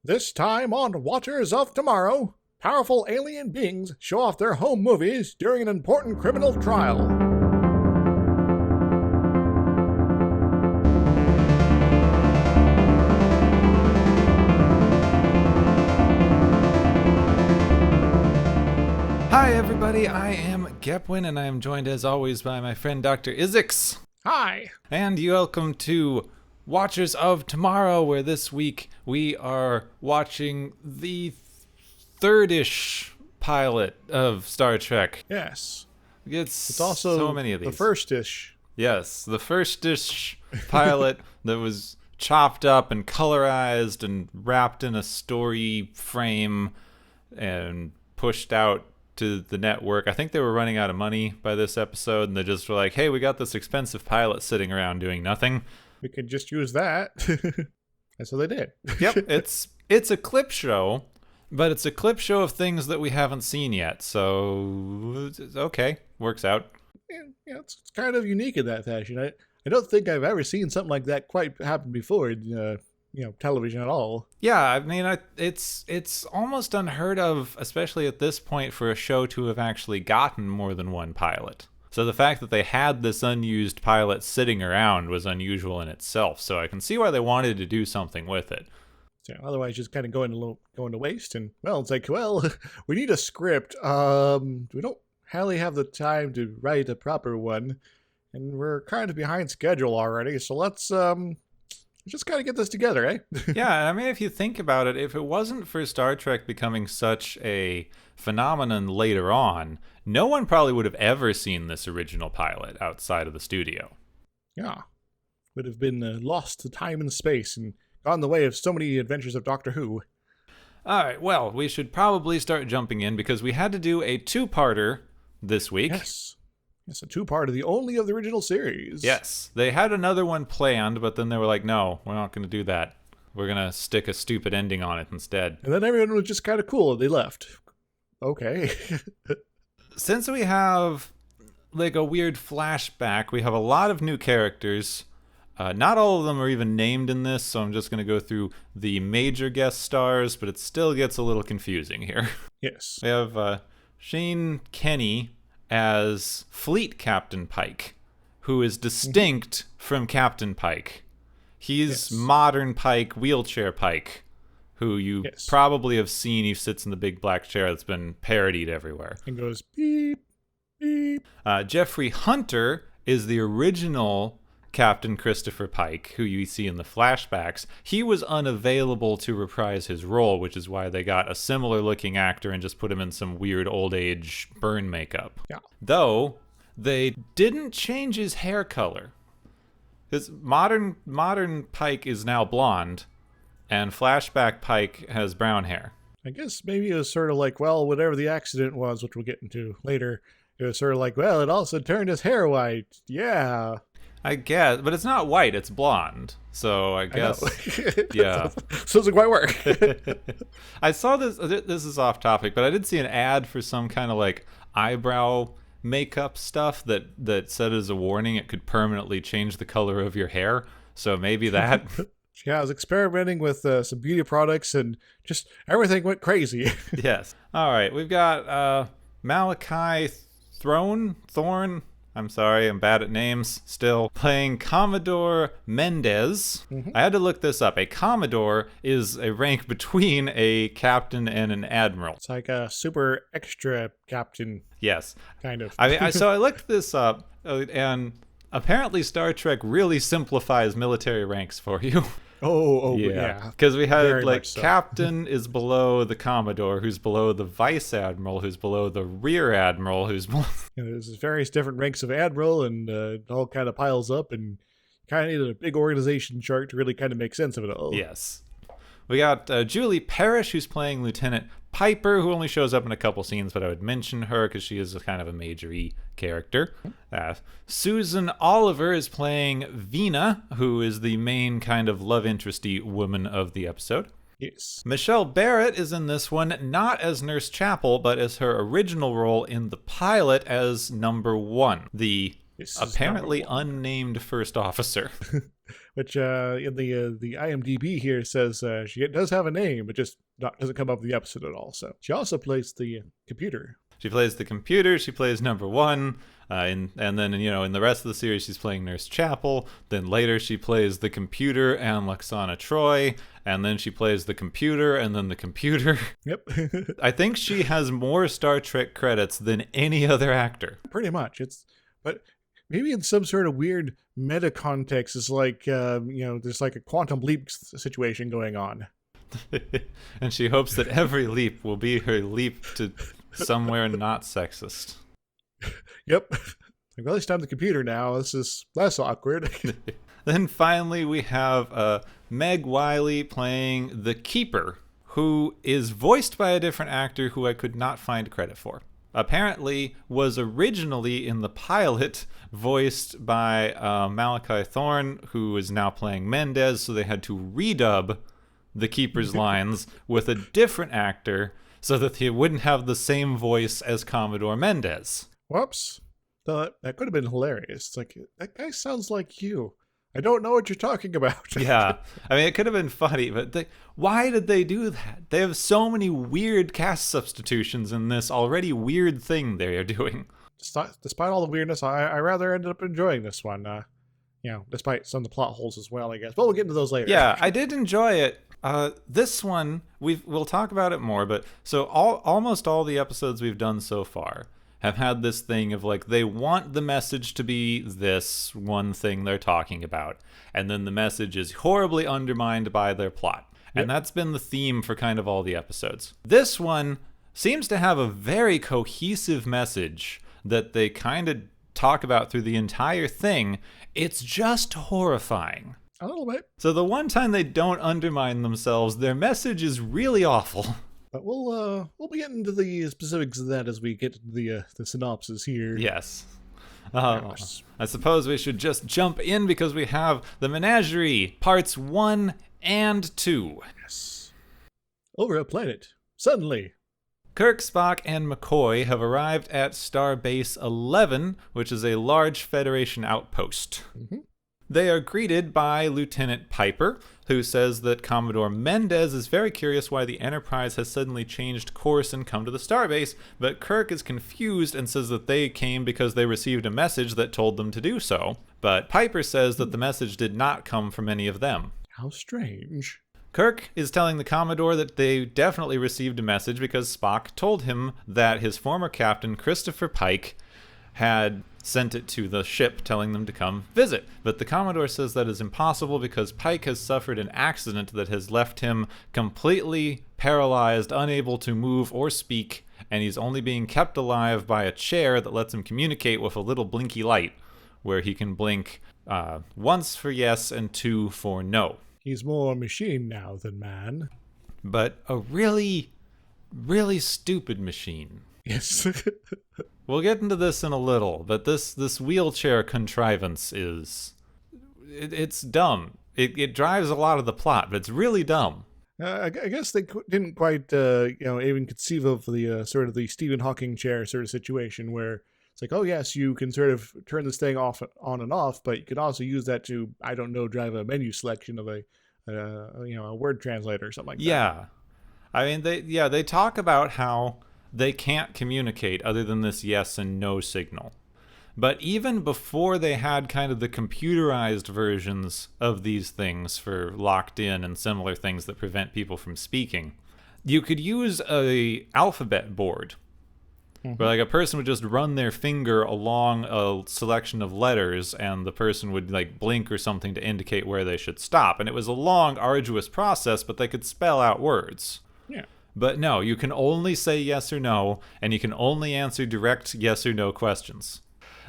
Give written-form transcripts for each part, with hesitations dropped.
This time on Watchers of Tomorrow, powerful alien beings show off their home movies during an important criminal trial. Hi everybody, I am Gepwin and I am joined as always by my friend Dr. Izix. Hi! And you welcome to Watchers of Tomorrow, where this week we are watching the third-ish pilot of Star Trek. Yes. It's also so many of these. The first-ish. Yes, the first-ish pilot that was chopped up and colorized and wrapped in a story frame and pushed out to the network. I think they were running out of money by this episode, and they just were like, hey, we got this expensive pilot sitting around doing nothing. We could just use that. And so they did. Yep, it's a clip show, but it's a clip show of things that we haven't seen yet, so okay, works out. Yeah, it's kind of unique in that fashion. I don't think I've ever seen something like that quite happen before in television at all. Yeah, I mean, it's almost unheard of, especially at this point, for a show to have actually gotten more than one pilot. So the fact that they had this unused pilot sitting around was unusual in itself. So I can see why they wanted to do something with it. So otherwise, just kind of going to waste. And well, it's like, well, we need a script. We don't really have the time to write a proper one, and we're kind of behind schedule already. So let's just kind of get this together, eh? Yeah, I mean, if you think about it, if it wasn't for Star Trek becoming such a phenomenon later on, no one probably would have ever seen this original pilot outside of the studio. Yeah. Would have been lost to time and space and gone the way of so many adventures of Doctor Who. All right, well, we should probably start jumping in because we had to do a two-parter this week. Yes. It's a two-part of the original series. Yes. They had another one planned, but then they were like, no, we're not going to do that. We're going to stick a stupid ending on it instead. And then everyone was just kind of cool and they left. Okay. Since we have like a weird flashback, we have a lot of new characters. Not all of them are even named in this, so I'm just going to go through the major guest stars, but it still gets a little confusing here. Yes. We have Shane Kenny as Fleet Captain Pike, who is distinct from Captain Pike. He's modern Pike, wheelchair Pike, who you probably have seen. He sits in the big black chair that's been parodied everywhere. And goes beep, beep. Jeffrey Hunter is the original Captain Christopher Pike, who you see in the flashbacks. He was unavailable to reprise his role, which is why they got a similar looking actor and just put him in some weird old age burn makeup. Yeah. Though they didn't change his hair color. His modern Pike is now blonde, and flashback Pike has brown hair. I guess maybe it was sort of like, well, whatever the accident was, which we'll get into later, it was sort of like, well, it also turned his hair white. Yeah. I guess, but it's not white, it's blonde. So I guess, yeah. So it doesn't quite work. I saw this is off topic, but I did see an ad for some kind of like eyebrow makeup stuff that said as a warning it could permanently change the color of your hair. So maybe that. Yeah, I was experimenting with some beauty products and just everything went crazy. Yes. All right, we've got Malachi Thorne. I'm sorry, I'm bad at names still. Playing Commodore Mendez. Mm-hmm. I had to look this up. A Commodore is a rank between a captain and an admiral. It's like a super extra captain. Yes. Kind of. So I looked this up, and apparently Star Trek really simplifies military ranks for you. Oh, yeah. Because we had Very like so. Captain is below the Commodore, who's below the Vice Admiral, who's below the Rear Admiral, who's below... There's various different ranks of Admiral, and it all kind of piles up, and kind of need a big organization chart to really kind of make sense of it all. Yes. We got Julie Parrish, who's playing Lieutenant Piper, who only shows up in a couple scenes, but I would mention her because she is a kind of a major-y character. Susan Oliver is playing Vina, who is the main kind of love interest-y woman of the episode. Yes. Michelle Barrett is in this one, not as Nurse Chapel, but as her original role in the pilot as number one, the apparently unnamed first officer. which in the IMDb here says she does have a name, but just doesn't come up in the episode at all. So she also plays the computer. She plays the computer. She plays number one. And then, in the rest of the series, she's playing Nurse Chapel. Then later, she plays the computer and Lexana Troy. And then she plays the computer and then the computer. Yep. I think she has more Star Trek credits than any other actor. Pretty much. But maybe in some sort of weird meta context, it's like, there's like a quantum leap situation going on. And she hopes that every leap will be her leap to somewhere not sexist. Yep. Well, it's time the computer now. This is less awkward. Then finally we have Meg Wiley playing the Keeper, who is voiced by a different actor who I could not find credit for. Apparently was originally in the pilot voiced by Malachi Thorne, who is now playing Mendez, so they had to redub the Keeper's lines with a different actor so that he wouldn't have the same voice as Commodore Mendez. Whoops. That could have been hilarious. It's like, that guy sounds like you. I don't know what you're talking about. Yeah. I mean, it could have been funny, but why did they do that? They have so many weird cast substitutions in this already weird thing they are doing. Despite all the weirdness, I rather ended up enjoying this one. Despite some of the plot holes as well, I guess. But we'll get into those later. Yeah, I did enjoy it. This one, we'll talk about it more, but so almost all the episodes we've done so far have had this thing of like, they want the message to be this one thing they're talking about, and then the message is horribly undermined by their plot. Yep. And that's been the theme for kind of all the episodes. This one seems to have a very cohesive message that they kind of talk about through the entire thing. It's just horrifying. A little bit. So the one time they don't undermine themselves, their message is really awful. But we'll be getting into the specifics of that as we get to the synopsis here. Yes. I suppose we should just jump in because we have the Menagerie, parts 1 and 2. Yes. Over a planet. Suddenly. Kirk, Spock, and McCoy have arrived at Starbase 11, which is a large Federation outpost. Mm-hmm. They are greeted by Lieutenant Piper, who says that Commodore Mendez is very curious why the Enterprise has suddenly changed course and come to the starbase, but Kirk is confused and says that they came because they received a message that told them to do so. But Piper says that the message did not come from any of them. How strange. Kirk is telling the Commodore that they definitely received a message because Spock told him that his former captain, Christopher Pike, had sent it to the ship telling them to come visit. But the Commodore says that is impossible because Pike has suffered an accident that has left him completely paralyzed, unable to move or speak, and he's only being kept alive by a chair that lets him communicate with a little blinky light, where he can blink once for yes and 2 for no. He's more machine now than man. But a really, really stupid machine. Yes. We'll get into this in a little, but this wheelchair contrivance it's dumb. It drives a lot of the plot, but it's really dumb. I guess they didn't quite, even conceive of the sort of the Stephen Hawking chair sort of situation where it's like, oh yes, you can sort of turn this thing off, on and off, but you could also use that to, I don't know, drive a menu selection of a word translator or something like that. Yeah, I mean they talk about how they can't communicate other than this yes and no signal. But even before they had kind of the computerized versions of these things for locked in and similar things that prevent people from speaking, you could use a alphabet board where like a person would just run their finger along a selection of letters and the person would like blink or something to indicate where they should stop. And it was a long, arduous process, but they could spell out words. Yeah. But no, you can only say yes or no, and you can only answer direct yes or no questions.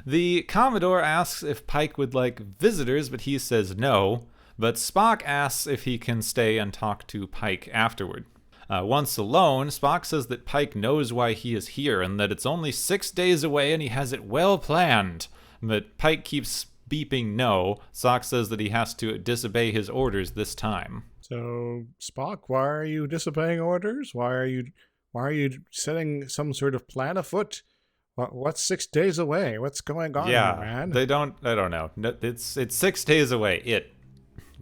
The Commodore asks if Pike would like visitors, but he says no. But Spock asks if he can stay and talk to Pike afterward. Once alone, Spock says that Pike knows why he is here and that it's only 6 days away and he has it well planned. But Pike keeps beeping no. Spock says that he has to disobey his orders this time. So, Spock, why are you disobeying orders? Why are you setting some sort of plan afoot? What's 6 days away? What's going on, yeah, here, man? I don't know. It's 6 days away.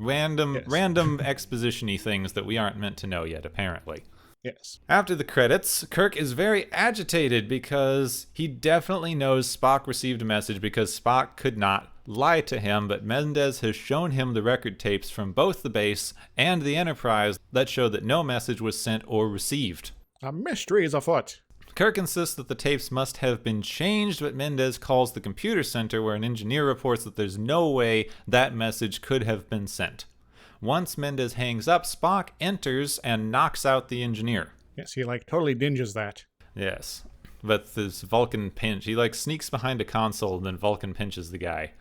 Random, Yes. random exposition-y things that we aren't meant to know yet, apparently. Yes. After the credits, Kirk is very agitated because he definitely knows Spock received a message because Spock could not lie to him, but Mendez has shown him the record tapes from both the base and the Enterprise that show that no message was sent or received. A mystery is afoot. Kirk insists that the tapes must have been changed, but Mendez calls the computer center where an engineer reports that there's no way that message could have been sent. Once Mendez hangs up, Spock enters and knocks out the engineer. Yes, he totally dinges that. Yes. But this Vulcan pinch, he sneaks behind a console and then Vulcan pinches the guy.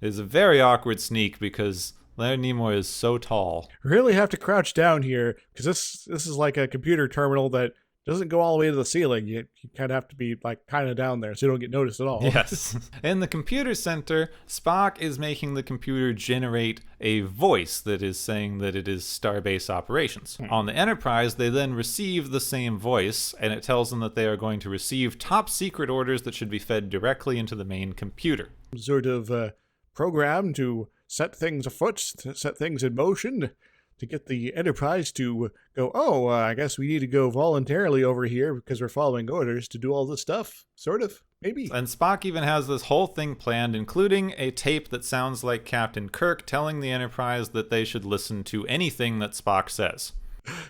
It's a very awkward sneak because Leonard Nimoy is so tall. Really have to crouch down here because this is like a computer terminal that doesn't go all the way to the ceiling. You kind of have to be kind of down there so you don't get noticed at all. Yes. In the computer center, Spock is making the computer generate a voice that is saying that it is Starbase operations. On the Enterprise, they then receive the same voice, and it tells them that they are going to receive top secret orders that should be fed directly into the main computer. Sort of program to set things afoot, to set things in motion, to get the Enterprise to go, I guess we need to go voluntarily over here because we're following orders to do all this stuff. Sort of, maybe. And Spock even has this whole thing planned, including a tape that sounds like Captain Kirk telling the Enterprise that they should listen to anything that Spock says.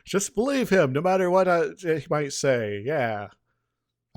Just believe him, no matter what he might say. Yeah.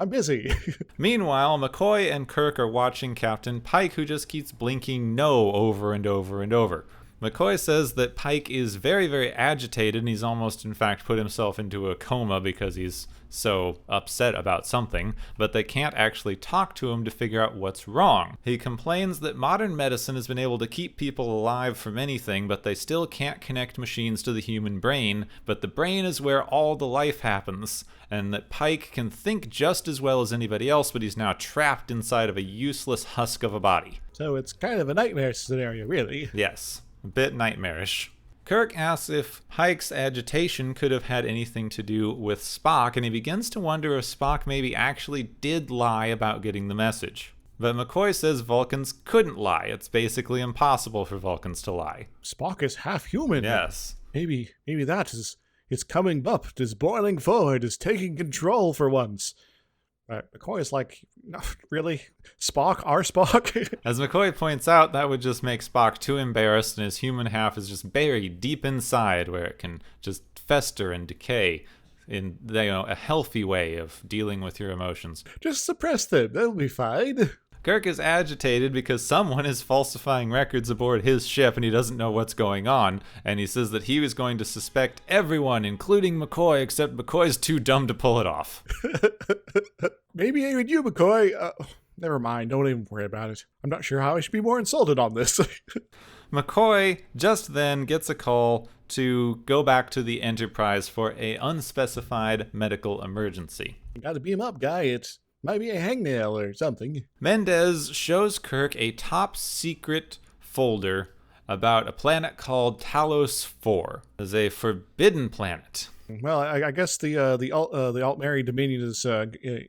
I'm busy. Meanwhile, McCoy and Kirk are watching Captain Pike, who just keeps blinking no over and over and over. McCoy says that Pike is very, very agitated, and he's almost, in fact, put himself into a coma because he's so upset about something, but they can't actually talk to him to figure out what's wrong. He complains that modern medicine has been able to keep people alive from anything, but they still can't connect machines to the human brain, but the brain is where all the life happens, and that Pike can think just as well as anybody else, but he's now trapped inside of a useless husk of a body. So it's kind of a nightmare scenario, really. Yes. A bit nightmarish. Kirk asks if Pike's agitation could have had anything to do with Spock, and he begins to wonder if Spock maybe actually did lie about getting the message. But McCoy says Vulcans couldn't lie. It's basically impossible for Vulcans to lie. Spock is half human. Yes. Maybe that is coming up, is boiling forward, is taking control for once. McCoy is no, really? Spock? Our Spock? As McCoy points out, that would just make Spock too embarrassed, and his human half is just buried deep inside where it can just fester and decay in a healthy way of dealing with your emotions. Just suppress them. They'll be fine. Kirk is agitated because someone is falsifying records aboard his ship and he doesn't know what's going on, and he says that he was going to suspect everyone, including McCoy, except McCoy's too dumb to pull it off. Maybe even you, McCoy. Never mind, don't even worry about it. I'm not sure how I should be more insulted on this. McCoy just then gets a call to go back to the Enterprise for a unspecified medical emergency. You gotta beam up, guy. It might be a hangnail or something. Mendez shows Kirk a top secret folder about a planet called Talos 4. It's a forbidden planet. Well, I guess the Altmary Dominion has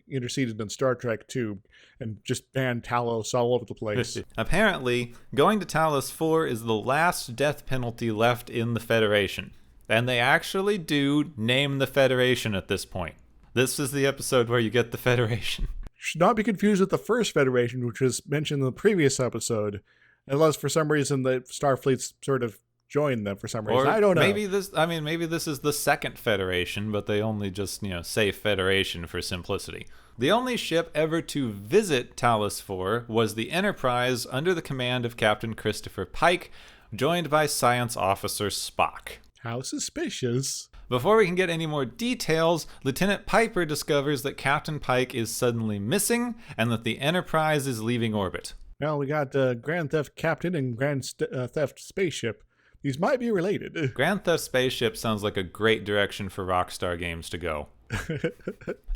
interceded in Star Trek too, and just banned Talos all over the place. Apparently, going to Talos 4 is the last death penalty left in the Federation. And they actually do name the Federation at this point. This is the episode where you get the Federation. Should not be confused with the first Federation, which was mentioned in the previous episode, unless for some reason the Starfleet's sort of joined them for some reason. Or I don't know. Maybe this is the second Federation, but they only just, say Federation for simplicity. The only ship ever to visit Talos 4 was the Enterprise under the command of Captain Christopher Pike, joined by Science Officer Spock. How suspicious. Before we can get any more details, Lieutenant Piper discovers that Captain Pike is suddenly missing and that the Enterprise is leaving orbit. Well, we got Grand Theft Captain and Grand Theft Spaceship. These might be related. Grand Theft Spaceship sounds like a great direction for Rockstar Games to go.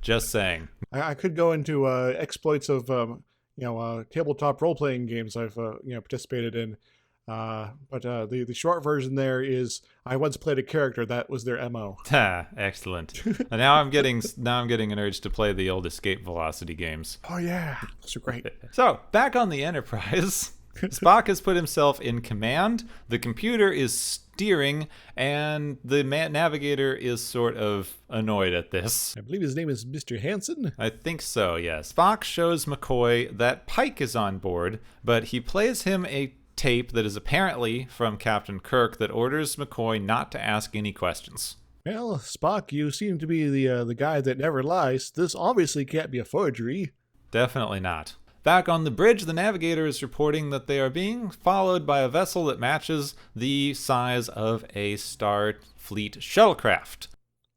Just saying. I could go into exploits of tabletop role-playing games I've participated in. But the short version there is I once played a character that was their MO. Excellent. And now I'm getting an urge to play the old Escape Velocity games. Oh yeah, those are great. So back on the Enterprise, Spock has put himself in command, the computer is steering, and the navigator is sort of annoyed at this. I believe his name is Mr. Hansen. I think so, yes. Spock shows McCoy that Pike is on board, but he plays him a tape that is apparently from Captain Kirk that orders McCoy not to ask any questions. Well, Spock, you seem to be the guy that never lies. This obviously can't be a forgery. Definitely not. Back on the bridge, the navigator is reporting that they are being followed by a vessel that matches the size of a Starfleet shuttlecraft.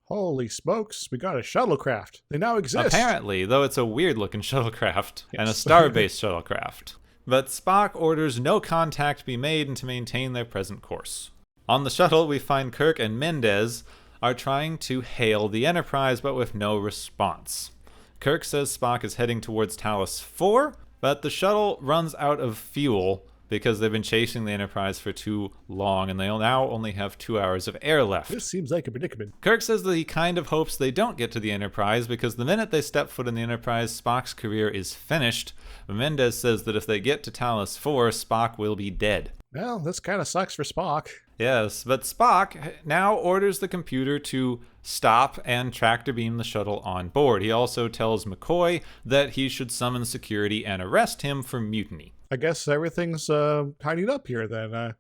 Holy smokes, we got a shuttlecraft. They now exist. Apparently, though it's a weird-looking shuttlecraft and a star-based shuttlecraft. But Spock orders no contact be made and to maintain their present course. On the shuttle, we find Kirk and Mendez are trying to hail the Enterprise, but with no response. Kirk says Spock is heading towards Talos 4, but the shuttle runs out of fuel because they've been chasing the Enterprise for too long, and they'll now only have 2 hours of air left. This seems like a predicament. Kirk says that he kind of hopes they don't get to the Enterprise because the minute they step foot in the Enterprise, Spock's career is finished. But Mendez says that if they get to Talos 4, Spock will be dead. Well, this kind of sucks for Spock. Yes, but Spock now orders the computer to stop and tractor beam the shuttle on board. He also tells McCoy that he should summon security and arrest him for mutiny. I guess everything's tidied up here then. We're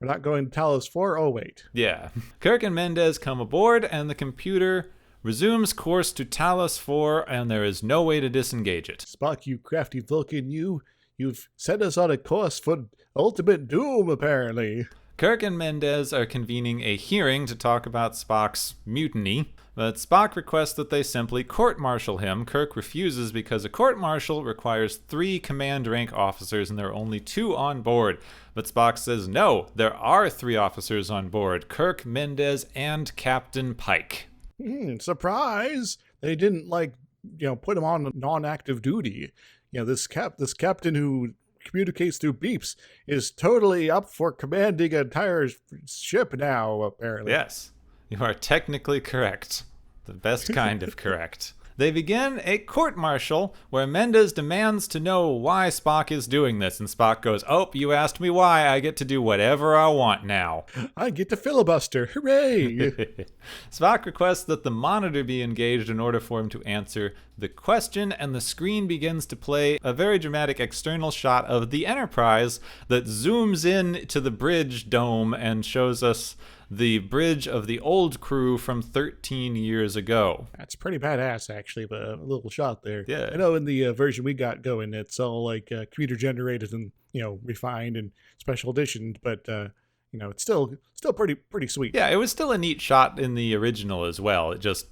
not going to Talos 4. Oh, wait. Yeah. Kirk and Mendez come aboard, and the computer resumes course to Talos 4, and there is no way to disengage it. Spock, you crafty Vulcan, you've set us on a course for ultimate doom, apparently. Kirk and Mendez are convening a hearing to talk about Spock's mutiny, but Spock requests that they simply court-martial him. Kirk refuses because a court-martial requires 3 command rank officers and there are only 2 on board. But Spock says no, there are 3 officers on board, Kirk, Mendez, and Captain Pike. Surprise! They didn't, put him on non-active duty. This captain who communicates through beeps is totally up for commanding an entire ship now, apparently. Yes, you are technically correct. The best kind of correct. They begin a court-martial where Mendez demands to know why Spock is doing this, and Spock goes, "Oh, you asked me why. I get to do whatever I want now." I get to filibuster. Hooray! Spock requests that the monitor be engaged in order for him to answer the question, and the screen begins to play a very dramatic external shot of the Enterprise that zooms in to the bridge dome and shows us the bridge of the old crew from 13 years ago. That's pretty badass, actually, but a little shot there. Yeah. I know in the version we got going, it's all computer generated and refined and special editioned, but it's still pretty sweet. Yeah, it was still a neat shot in the original as well. It just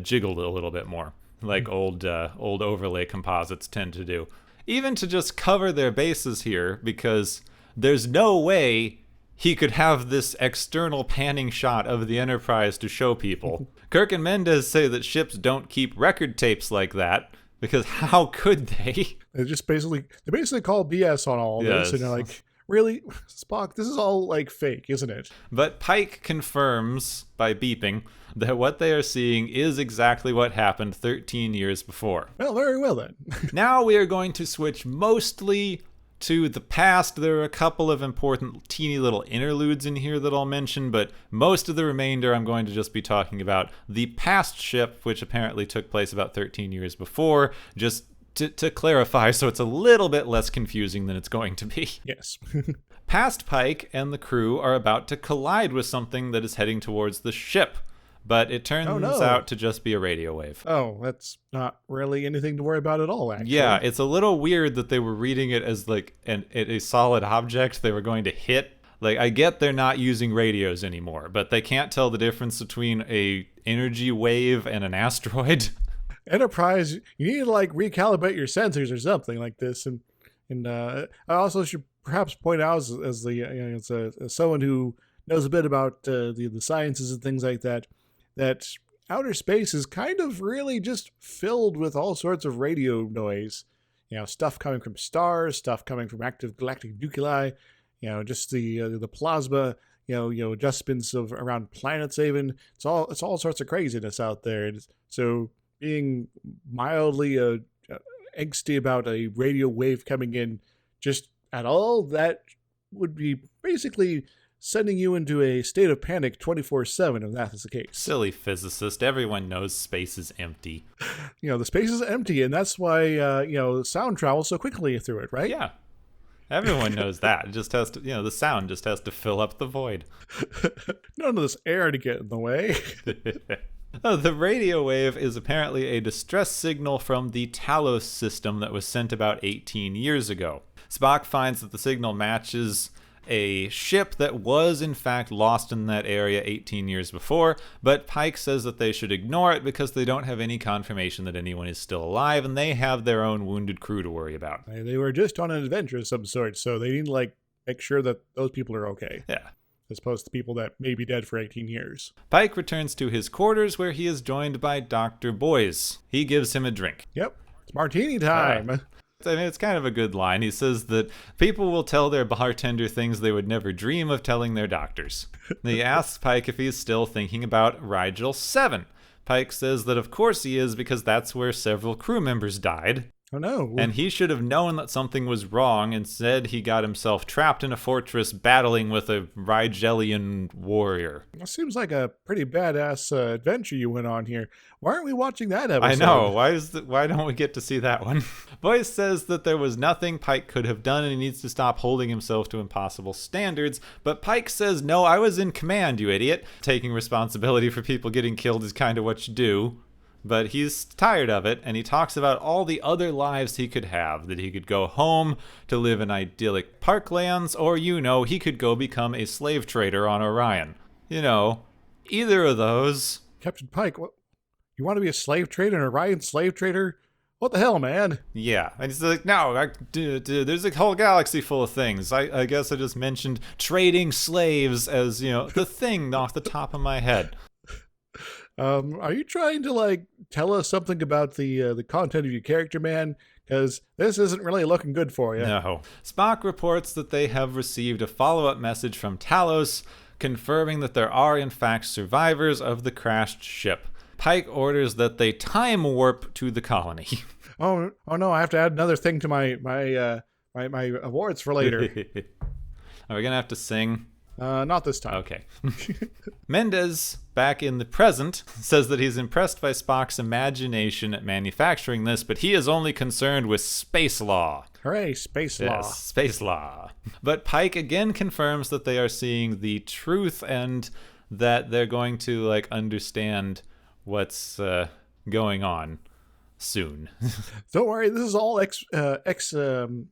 jiggled a little bit more, like old overlay composites tend to do. Even to just cover their bases here, because there's no way he could have this external panning shot of the Enterprise to show people. Kirk and Mendez say that ships don't keep record tapes like that, because how could they? They basically call BS on all this, and they're like, really, Spock, this is all fake, isn't it? But Pike confirms by beeping that what they are seeing is exactly what happened 13 years before. Well, very well then. Now we are going to switch mostly to the past. There are a couple of important teeny little interludes in here that I'll mention, but most of the remainder I'm going to just be talking about the past ship, which apparently took place about 13 years before, just to clarify so it's a little bit less confusing than it's going to be. Yes. Past Pike and the crew are about to collide with something that is heading towards the ship, but it turns out to just be a radio wave. Oh, that's not really anything to worry about at all, actually. Yeah, it's a little weird that they were reading it as a solid object they were going to hit. I get they're not using radios anymore, but they can't tell the difference between a energy wave and an asteroid. Enterprise, you need to recalibrate your sensors or something like this. And I also should perhaps point out as someone who knows a bit about the sciences and things like that, that outer space is kind of really just filled with all sorts of radio noise. Stuff coming from stars, stuff coming from active galactic nuclei, just the plasma, adjustments of around planets even. It's all sorts of craziness out there. And so being mildly angsty about a radio wave coming in just at all, that would be basically sending you into a state of panic 24/7 if that is the case. Silly physicist. Everyone knows space is empty. The space is empty, and that's why, sound travels so quickly through it, right? Yeah. Everyone knows that. It just has to, the sound just has to fill up the void. None of this air to get in the way. Oh, the radio wave is apparently a distress signal from the TOS system that was sent about 18 years ago. Spock finds that the signal matches a ship that was in fact lost in that area 18 years before, but Pike says that they should ignore it because they don't have any confirmation that anyone is still alive, and they have their own wounded crew to worry about. They were just on an adventure of some sort, so they need to make sure that those people are okay. Yeah. As opposed to people that may be dead for 18 years. Pike returns to his quarters where he is joined by Dr. Boyes. He gives him a drink. Yep, it's martini time. I mean, it's kind of a good line. He says that people will tell their bartender things they would never dream of telling their doctors. He asks Pike if he's still thinking about Rigel 7. Pike says that of course he is because that's where several crew members died. Oh no. And he should have known that something was wrong. Instead, he got himself trapped in a fortress battling with a Rigelian warrior. That seems like a pretty badass adventure you went on here. Why aren't we watching that episode? I know. Why don't we get to see that one? Boyce says that there was nothing Pike could have done and he needs to stop holding himself to impossible standards. But Pike says, no, I was in command, you idiot. Taking responsibility for people getting killed is kind of what you do. But he's tired of it, and he talks about all the other lives he could have, that he could go home to live in idyllic parklands, or, he could go become a slave trader on Orion. Either of those. Captain Pike, what? You want to be a slave trader, an Orion slave trader? What the hell, man? Yeah, and he's like, no, there's a whole galaxy full of things. I guess I just mentioned trading slaves as, the thing off the top of my head. Are you trying to tell us something about the content of your character, man? Because this isn't really looking good for you. No. Spock reports that they have received a follow-up message from Talos confirming that there are in fact survivors of the crashed ship. Pike orders that they time warp to the colony. Oh no! I have to add another thing to my awards for later. Are we gonna have to sing? Not this time. Okay. Mendez, back in the present, says that he's impressed by Spock's imagination at manufacturing this, but he is only concerned with space law. Hooray, space law. Yes, space law. But Pike again confirms that they are seeing the truth and that they're going to understand what's going on soon. Don't worry, this is all exposition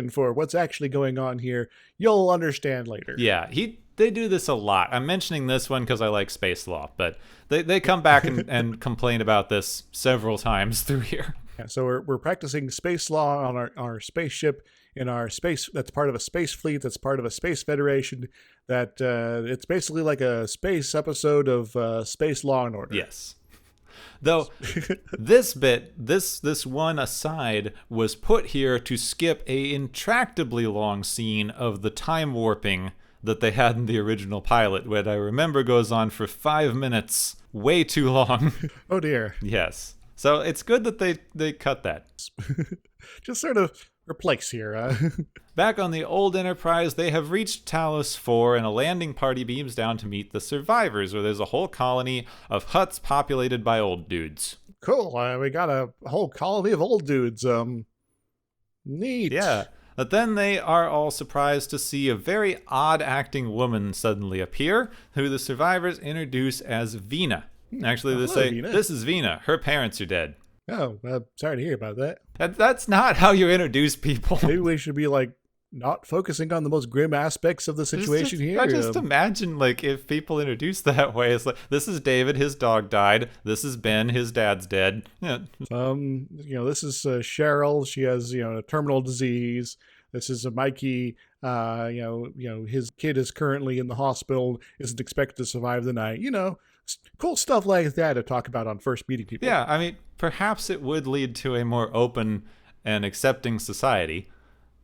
for what's actually going on here. You'll understand later. Yeah, they do this a lot. I'm mentioning this one because I like space law, but they come back and complain about this several times through here. Yeah, so we're practicing space law on our spaceship in our space. That's part of a space fleet. That's part of a space federation. That it's basically like a space episode of Space Law and Order. Yes. Though this one aside was put here to skip a intractably long scene of the time warping that they had in the original pilot, which I remember goes on for 5 minutes, way too long. Oh dear. Yes. So it's good that they cut that. Just sort of replace here. Back on the old Enterprise, they have reached Talos 4, and a landing party beams down to meet the survivors, where there's a whole colony of huts populated by old dudes. Cool. We got a whole colony of old dudes. Neat. Yeah. But then they are all surprised to see a very odd-acting woman suddenly appear, who the survivors introduce as Vina. Actually, they say, Vina. This is Vina. Her parents are dead. Oh, sorry to hear about that. That's not how you introduce people. Maybe we should be not focusing on the most grim aspects of the situation here. I just imagine if people introduce that way, it's like, this is David, his dog died. This is Ben, his dad's dead. Yeah. This is Cheryl. She has a terminal disease. This is Mikey. His kid is currently in the hospital. Isn't expected to survive the night. Cool stuff like that to talk about on first meeting people. Yeah, I mean, perhaps it would lead to a more open and accepting society,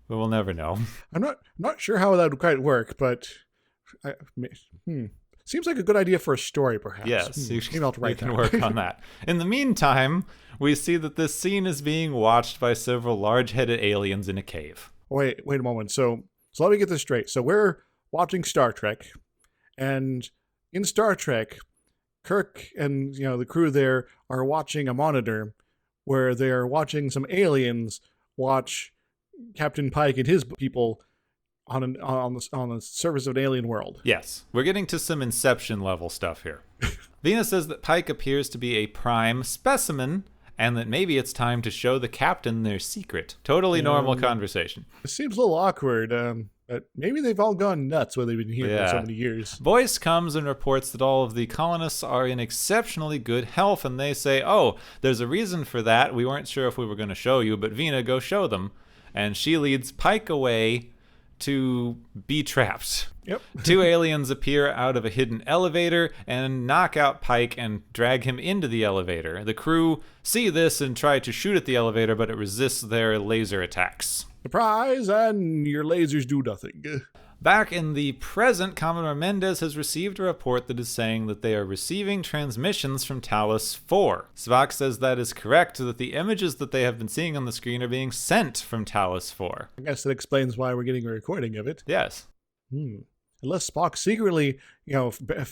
but we'll never know. I'm not sure how that would quite work, but seems like a good idea for a story, perhaps. Yes, you can that. work on that. In the meantime, we see that this scene is being watched by several large-headed aliens in a cave. wait a moment. So let me get this straight. So we're watching Star Trek, and in Star Trek, Kirk and the crew there are watching a monitor where they are watching some aliens watch Captain Pike and his people on the surface of an alien world. Yes, we're getting to some Inception level stuff here. Vina says that Pike appears to be a prime specimen, and that maybe it's time to show the captain their secret. Totally normal conversation. It seems a little awkward, but maybe they've all gone nuts where they've been here for so many years. Boyce comes and reports that all of the colonists are in exceptionally good health, and they say, oh, there's a reason for that. We weren't sure if we were going to show you, but Vina, go show them. And she leads Pike away to be trapped. Yep. 2 aliens appear out of a hidden elevator and knock out Pike and drag him into the elevator. The crew see this and try to shoot at the elevator, but it resists their laser attacks. Surprise, and your lasers do nothing. Back in the present, Commodore Mendez has received a report that is saying that they are receiving transmissions from Talos 4. Spock says that is correct, that the images that they have been seeing on the screen are being sent from Talos 4. I guess that explains why we're getting a recording of it. Yes. Unless Spock secretly,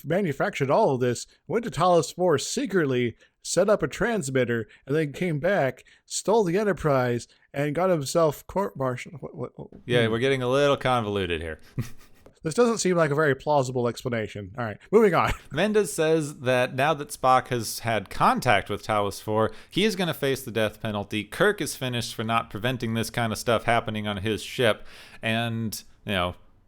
manufactured all of this, went to Talos 4 secretly, set up a transmitter, and then came back, stole the Enterprise, and got himself court-martialed. Yeah, we're getting a little convoluted here. This doesn't seem like a very plausible explanation. All right, moving on. Mendez says that now that Spock has had contact with Talos 4, he is going to face the death penalty. Kirk is finished for not preventing this kind of stuff happening on his ship, and,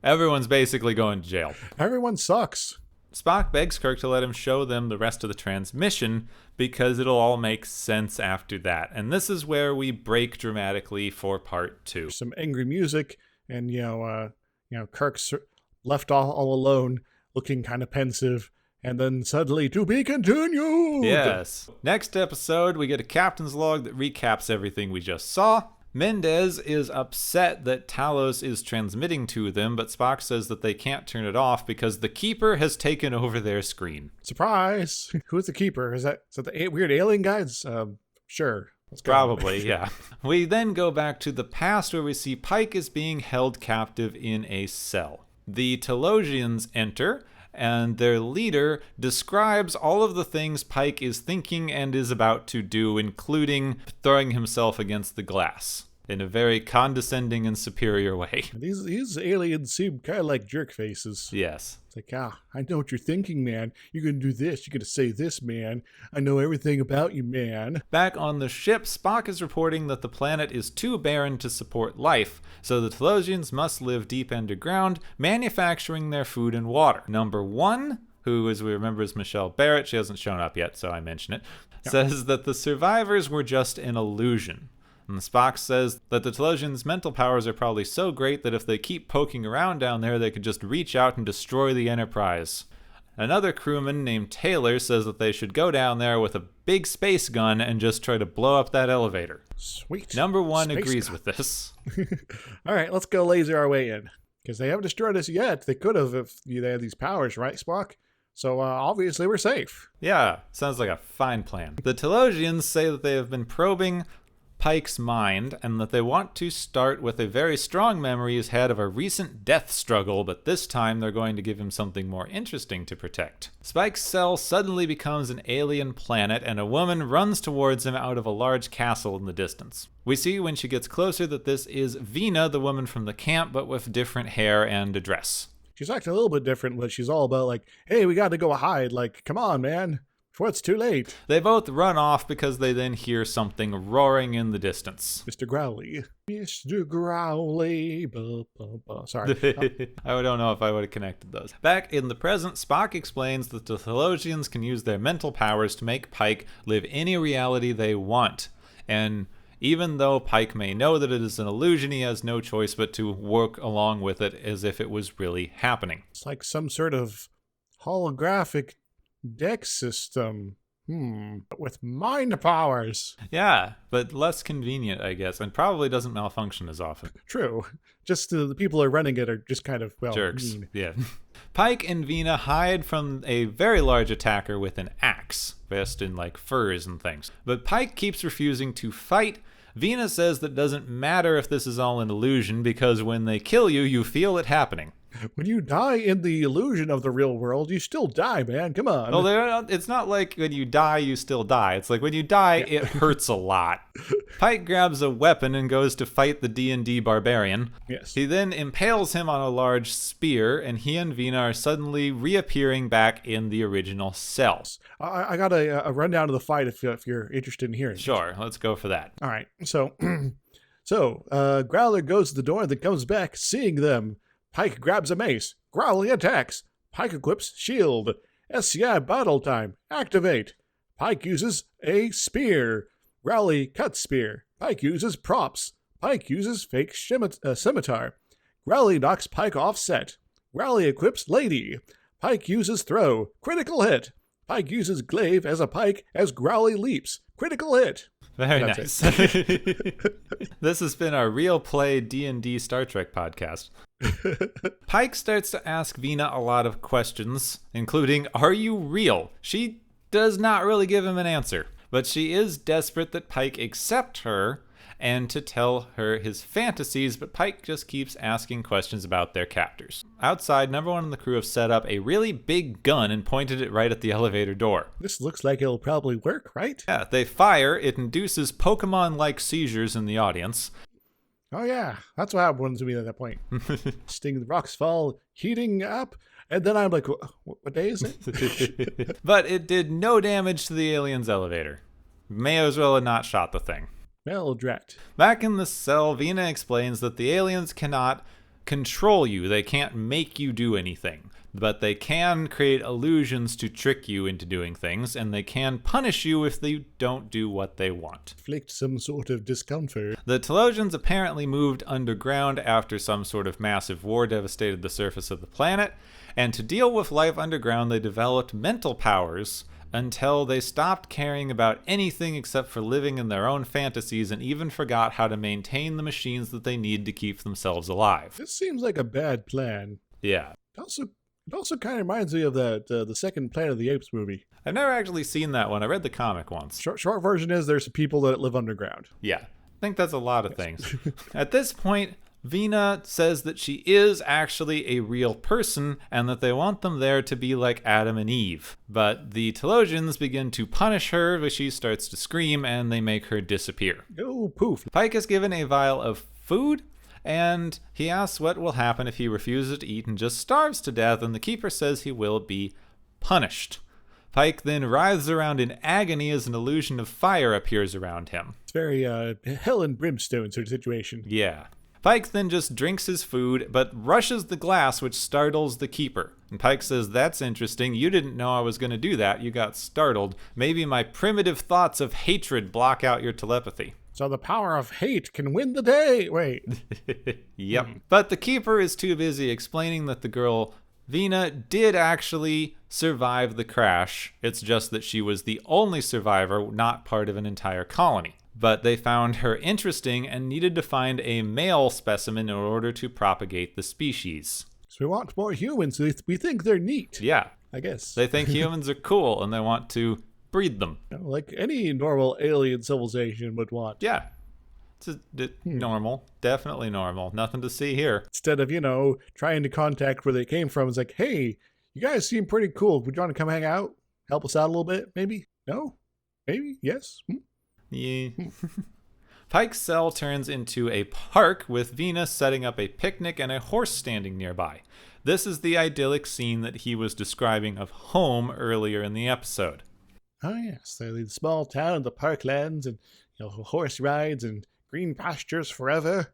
everyone's basically going to jail. Everyone sucks. Spock begs Kirk to let him show them the rest of the transmission because it'll all make sense after that. And this is where we break dramatically for part 2. Some angry music, and Kirk's left all alone, looking kind of pensive, and then suddenly, to be continued. Yes. Next episode, we get a captain's log that recaps everything we just saw. Mendez is upset that Talos is transmitting to them, but Spock says that they can't turn it off because the Keeper has taken over their screen. Surprise! Who's the Keeper? Is that the weird alien guys? Sure. Let's go. Probably, yeah. We then go back to the past where we see Pike is being held captive in a cell. The Telosians enter, and their leader describes all of the things Pike is thinking and is about to do, including throwing himself against the glass in a very condescending and superior way. These aliens seem kind of like jerk faces. Yes. It's like, I know what you're thinking, man. You're going to do this. You're going to say this, man. I know everything about you, man. Back on the ship, Spock is reporting that the planet is too barren to support life, so the Telosians must live deep underground, manufacturing their food and water. Number 1, who, as we remember, is Michelle Barrett, she hasn't shown up yet, so I mention it, says that the survivors were just an illusion. And Spock says that the Telosians' mental powers are probably so great that if they keep poking around down there, they could just reach out and destroy the Enterprise. Another crewman named Taylor says that they should go down there with a big space gun and just try to blow up that elevator. Sweet. Number 1 Space agrees gun. with this. All right, let's go laser our way in. Because they haven't destroyed us yet. They could have if they had these powers, right, Spock? So obviously we're safe. Yeah, sounds like a fine plan. The Telosians say that they have been probing Pike's mind, and that they want to start with a very strong memory he's had of a recent death struggle, but this time they're going to give him something more interesting to protect. Spike's cell suddenly becomes an alien planet, and a woman runs towards him out of a large castle in the distance. We see when she gets closer that this is Vina, the woman from the camp, but with different hair and a dress. She's acting a little bit different, but she's all about like, hey, we got to go hide. Like, come on, man. Before it's too late. They both run off because they then hear something roaring in the distance. Mr. Growly. Mr. Growly. Sorry. I don't know if I would have connected those. Back in the present, Spock explains that the Telosians can use their mental powers to make Pike live any reality they want. And even though Pike may know that it is an illusion, he has no choice but to work along with it as if it was really happening. It's like some sort of holographic deck system. With mind powers. Yeah, but less convenient, I guess, and probably doesn't malfunction as often. True. Just the people who are running it are just kind of, jerks. mean. Yeah. Pike and Vina hide from a very large attacker with an axe, dressed in like furs and things. But Pike keeps refusing to fight, Vina says that it doesn't matter if this is all an illusion because when they kill you, you feel it happening. When you die in the illusion of the real world, you still die, man. Come on. Well, it's not like when you die, you still die. It's like when you die, It hurts a lot. Pike grabs a weapon and goes to fight the D&D barbarian. Yes. He then impales him on a large spear, and he and Vina are suddenly reappearing back in the original cell. I got a rundown of the fight if you're interested in hearing. Sure, let's go for that. All right. So, Growler goes to the door and then comes back, seeing them. Pike grabs a mace. Growly attacks. Pike equips shield. SCI battle time. Activate. Pike uses a spear. Growly cuts spear. Pike uses props. Pike uses fake scimitar. Growly knocks Pike off set. Growly equips lady. Pike uses throw. Critical hit. Pike uses glaive as a pike as Growly leaps. Critical hit. Very nice. This has been our Real Play D&D Star Trek podcast. Pike starts to ask Vina a lot of questions, including, are you real? She does not really give him an answer, but she is desperate that Pike accept her and to tell her his fantasies, but Pike just keeps asking questions about their captors. Outside, number one in the crew have set up a really big gun and pointed it right at the elevator door. This looks like it'll probably work, right? Yeah, they fire. It induces Pokemon-like seizures in the audience. Oh yeah, that's what happened to me at that point. Sting, the rocks fall, heating up, and then I'm like, what day is it? But it did no damage to the alien's elevator. May as well have not shot the thing. Well, drat. Back in the cell, Vina explains that the aliens cannot control you. They can't make you do anything. But they can create illusions to trick you into doing things, and they can punish you if they don't do what they want. Inflict some sort of discomfort. The Telosians apparently moved underground after some sort of massive war devastated the surface of the planet, and to deal with life underground, they developed mental powers until they stopped caring about anything except for living in their own fantasies and even forgot how to maintain the machines that they need to keep themselves alive. This seems like a bad plan. Yeah. It also kind of reminds me of the second Planet of the Apes movie. I've never actually seen that one. I read the comic once. Short version is there's people that live underground. Yeah. I think that's a lot of things. At this point, Vina says that she is actually a real person and that they want them there to be like Adam and Eve. But the Telosians begin to punish her as she starts to scream and they make her disappear. Oh, poof. Pike is given a vial of food and he asks what will happen if he refuses to eat and just starves to death, and the keeper says he will be punished. Pike then writhes around in agony as an illusion of fire appears around him. It's very hell and brimstone sort of situation. Yeah. Pike then just drinks his food, but rushes the glass, which startles the keeper. And Pike says, that's interesting. You didn't know I was going to do that. You got startled. Maybe my primitive thoughts of hatred block out your telepathy. So the power of hate can win the day. Wait. Yep. But the keeper is too busy explaining that the girl, Vina, did actually survive the crash. It's just that she was the only survivor, not part of an entire colony. But they found her interesting and needed to find a male specimen in order to propagate the species. So we want more humans. We think they're neat. Yeah. I guess. They think humans are cool and they want to breed them. Like any normal alien civilization would want. Yeah. It's normal. Definitely normal. Nothing to see here. Instead of, trying to contact where they came from, it's like, hey, you guys seem pretty cool. Would you want to come hang out? Help us out a little bit, maybe? No? Maybe? Yes? Yeah. Pike's cell turns into a park with Venus setting up a picnic and a horse standing nearby. This is the idyllic scene that he was describing of home earlier in the episode. Oh, yes. The small town, the parklands, and horse rides and green pastures forever.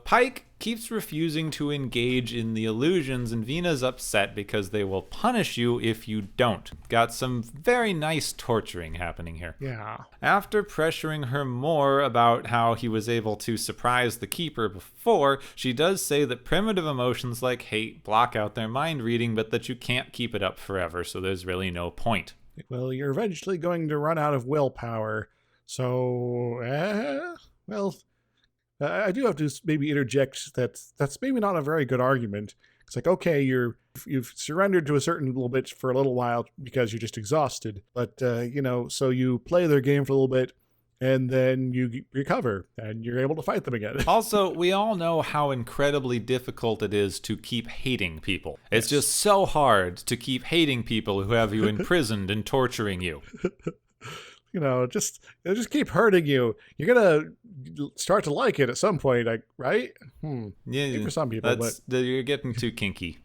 Pike keeps refusing to engage in the illusions, and Vina's upset because they will punish you if you don't. Got some very nice torturing happening here. Yeah. After pressuring her more about how he was able to surprise the keeper before, she does say that primitive emotions like hate block out their mind reading, but that you can't keep it up forever, so there's really no point. Well, you're eventually going to run out of willpower, so, I do have to maybe interject that's maybe not a very good argument. It's like, okay, you've surrendered to a certain little bit for a little while because you're just exhausted. But, so you play their game for a little bit, and then you recover, and you're able to fight them again. Also, we all know how incredibly difficult it is to keep hating people. It's just so hard to keep hating people who have you imprisoned and torturing you. Just keep hurting you. You're gonna start to like it at some point, right? Yeah, maybe for some people, you're getting too kinky.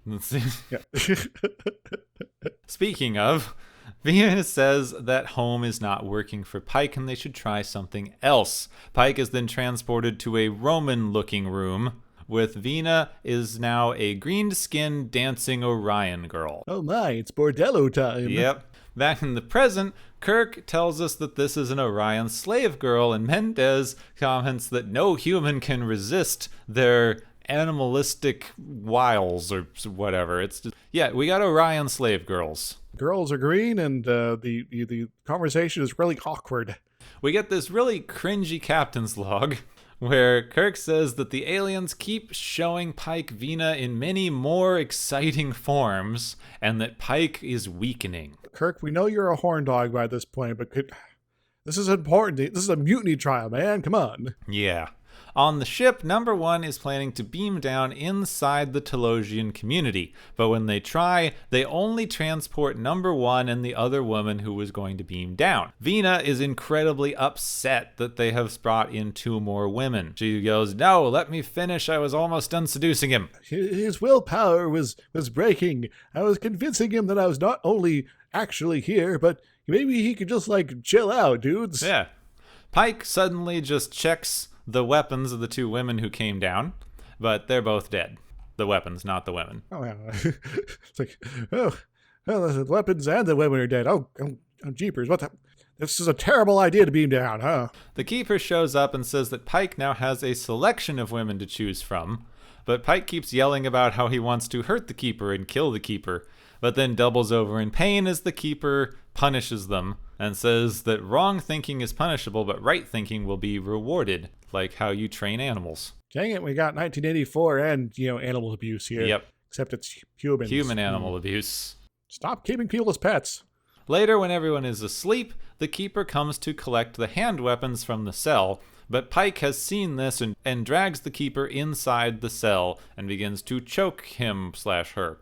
yeah. Speaking of, Venus says that home is not working for Pike and they should try something else. Pike is then transported to a Roman-looking room with Vina is now a green-skinned dancing Orion girl. Oh my, it's bordello time. Yep. Back in the present, Kirk tells us that this is an Orion slave girl, and Mendez comments that no human can resist their animalistic wiles or whatever. It's just, yeah, we got Orion slave girls. Girls are green, and the conversation is really awkward. We get this really cringy captain's log where Kirk says that the aliens keep showing Pike Vina in many more exciting forms, and that Pike is weakening. Kirk, we know you're a horn dog by this point, but this is important. This is a mutiny trial, man. Come on. Yeah. On the ship, Number 1 is planning to beam down inside the Telosian community, but when they try, they only transport Number 1 and the other woman who was going to beam down. Vina is incredibly upset that they have brought in 2 more women. She goes, "No, let me finish. I was almost done seducing him." His willpower was breaking. I was convincing him that I was not only actually here, but maybe he could just, chill out, dudes. Yeah. Pike suddenly just checks the weapons of the 2 women who came down, but they're both dead. The weapons, not the women. Oh, yeah. It's the weapons and the women are dead. Oh, jeepers. This is a terrible idea to beam down, huh? The Keeper shows up and says that Pike now has a selection of women to choose from, but Pike keeps yelling about how he wants to hurt the Keeper and kill the Keeper, but then doubles over in pain as the Keeper punishes them and says that wrong thinking is punishable, but right thinking will be rewarded, like how you train animals. Dang it, we got 1984 and, animal abuse here. Yep. Except it's humans. Human animal abuse. Stop keeping people as pets. Later, when everyone is asleep, the Keeper comes to collect the hand weapons from the cell, but Pike has seen this and drags the Keeper inside the cell and begins to choke him/her.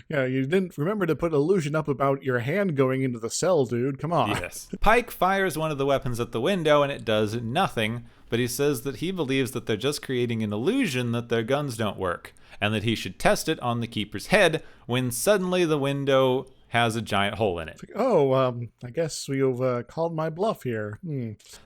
Yeah, you didn't remember to put illusion up about your hand going into the cell, dude. Come on. Yes. Pike fires one of the weapons at the window and it does nothing, but he says that he believes that they're just creating an illusion that their guns don't work, and that he should test it on the Keeper's head when suddenly the window has a giant hole in it. I guess you've called my bluff here.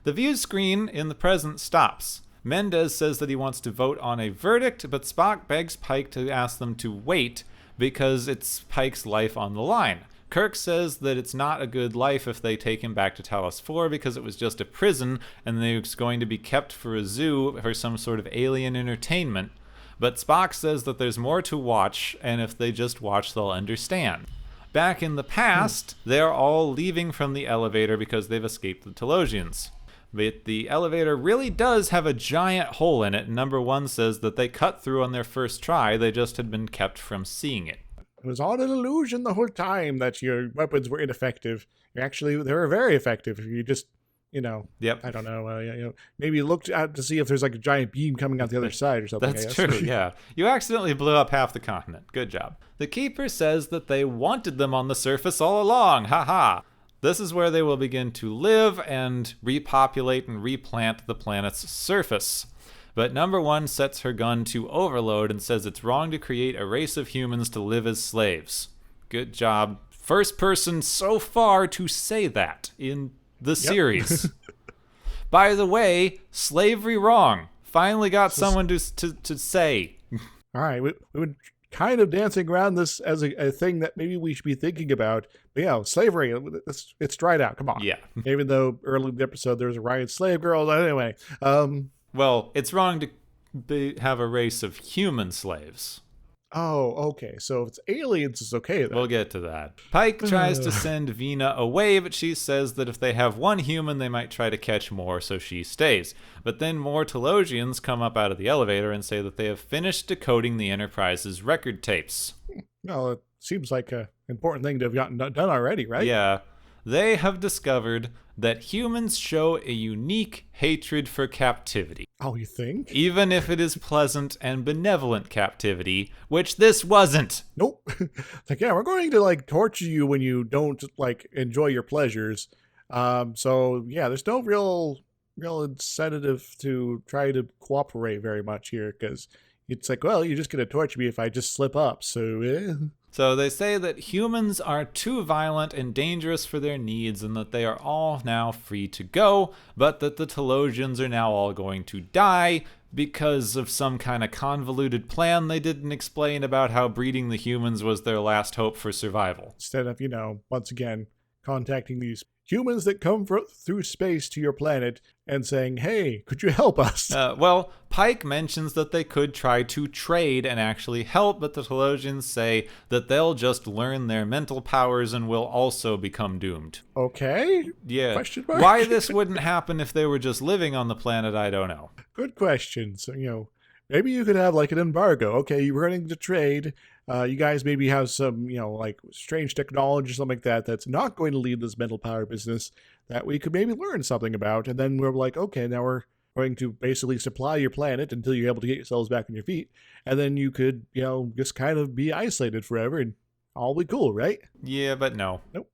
The view screen in the present stops. Mendez says that he wants to vote on a verdict, but Spock begs Pike to ask them to wait because it's Pike's life on the line. Kirk says that it's not a good life if they take him back to Talos 4 because it was just a prison and it's going to be kept for a zoo for some sort of alien entertainment. But Spock says that there's more to watch, and if they just watch, they'll understand. Back in the past, they're all leaving from the elevator because they've escaped the Telosians. But the elevator really does have a giant hole in it, and Number 1 says that they cut through on their first try, they just had been kept from seeing it. It was all an illusion the whole time that your weapons were ineffective. They were very effective if you just, Yep. I don't know, maybe looked out to see if there's a giant beam coming out the other side or something. That's true, yeah. You accidentally blew up half the continent. Good job. The Keeper says that they wanted them on the surface all along. Ha. This is where they will begin to live and repopulate and replant the planet's surface. But Number 1 sets her gun to overload and says it's wrong to create a race of humans to live as slaves. Good job. First person so far to say that in the series. By the way, slavery wrong. Finally got someone to say. All right, we've been kind of dancing around this as a thing that maybe we should be thinking about. But slavery, it's dried out. Come on. Yeah. Even though early in the episode there was a riot slave girl. Anyway. Well, it's wrong to have a race of human slaves. Oh, okay. So if it's aliens, it's okay then. We'll get to that. Pike tries to send Vina away, but she says that if they have one human, they might try to catch more, so she stays. But then more Telosians come up out of the elevator and say that they have finished decoding the Enterprise's record tapes. Well, it seems like an important thing to have gotten done already, right? Yeah. they have discovered that humans show a unique hatred for captivity. Oh, you think? Even if it is pleasant and benevolent captivity, which this wasn't. Nope. It's like, yeah, we're going to like torture you when you don't like enjoy your pleasures. So yeah, there's no real incentive to try to cooperate very much here, because it's like, well, you're just going to torture me if I just slip up. So So they say that humans are too violent and dangerous for their needs, and that they are all now free to go, but that the Telosians are now all going to die because of some kind of convoluted plan they didn't explain about how breeding the humans was their last hope for survival. instead of, once again, contacting these humans that come through space to your planet and saying, hey, could you help us? Well, Pike mentions that they could try to trade and actually help, but the Telosians say that they'll just learn their mental powers and will also become doomed. Okay. Yeah. Question mark? Why this wouldn't happen if they were just living on the planet, I don't know. Good question. So, maybe you could have like an embargo. Okay, you're running to trade. You guys maybe have some, like strange technology or something like that that's not going to lead this mental power business that we could maybe learn something about. And then we're like, okay, now we're going to basically supply your planet until you're able to get yourselves back on your feet. And then you could, just kind of be isolated forever and all be cool, right? Yeah, but no. Nope.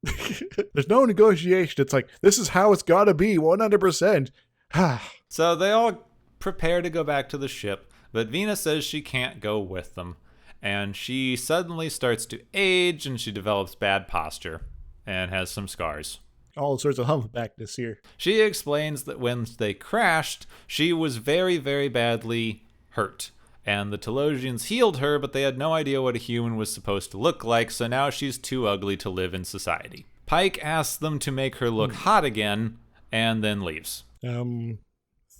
There's no negotiation. It's like, this is how it's got to be, 100%. So they all prepare to go back to the ship, but Vina says she can't go with them. And she suddenly starts to age, and she develops bad posture and has some scars. All sorts of humpbackness here. She explains that when they crashed, she was very, very badly hurt. And the Telosians healed her, but they had no idea what a human was supposed to look like, so now she's too ugly to live in society. Pike asks them to make her look hot again, and then leaves.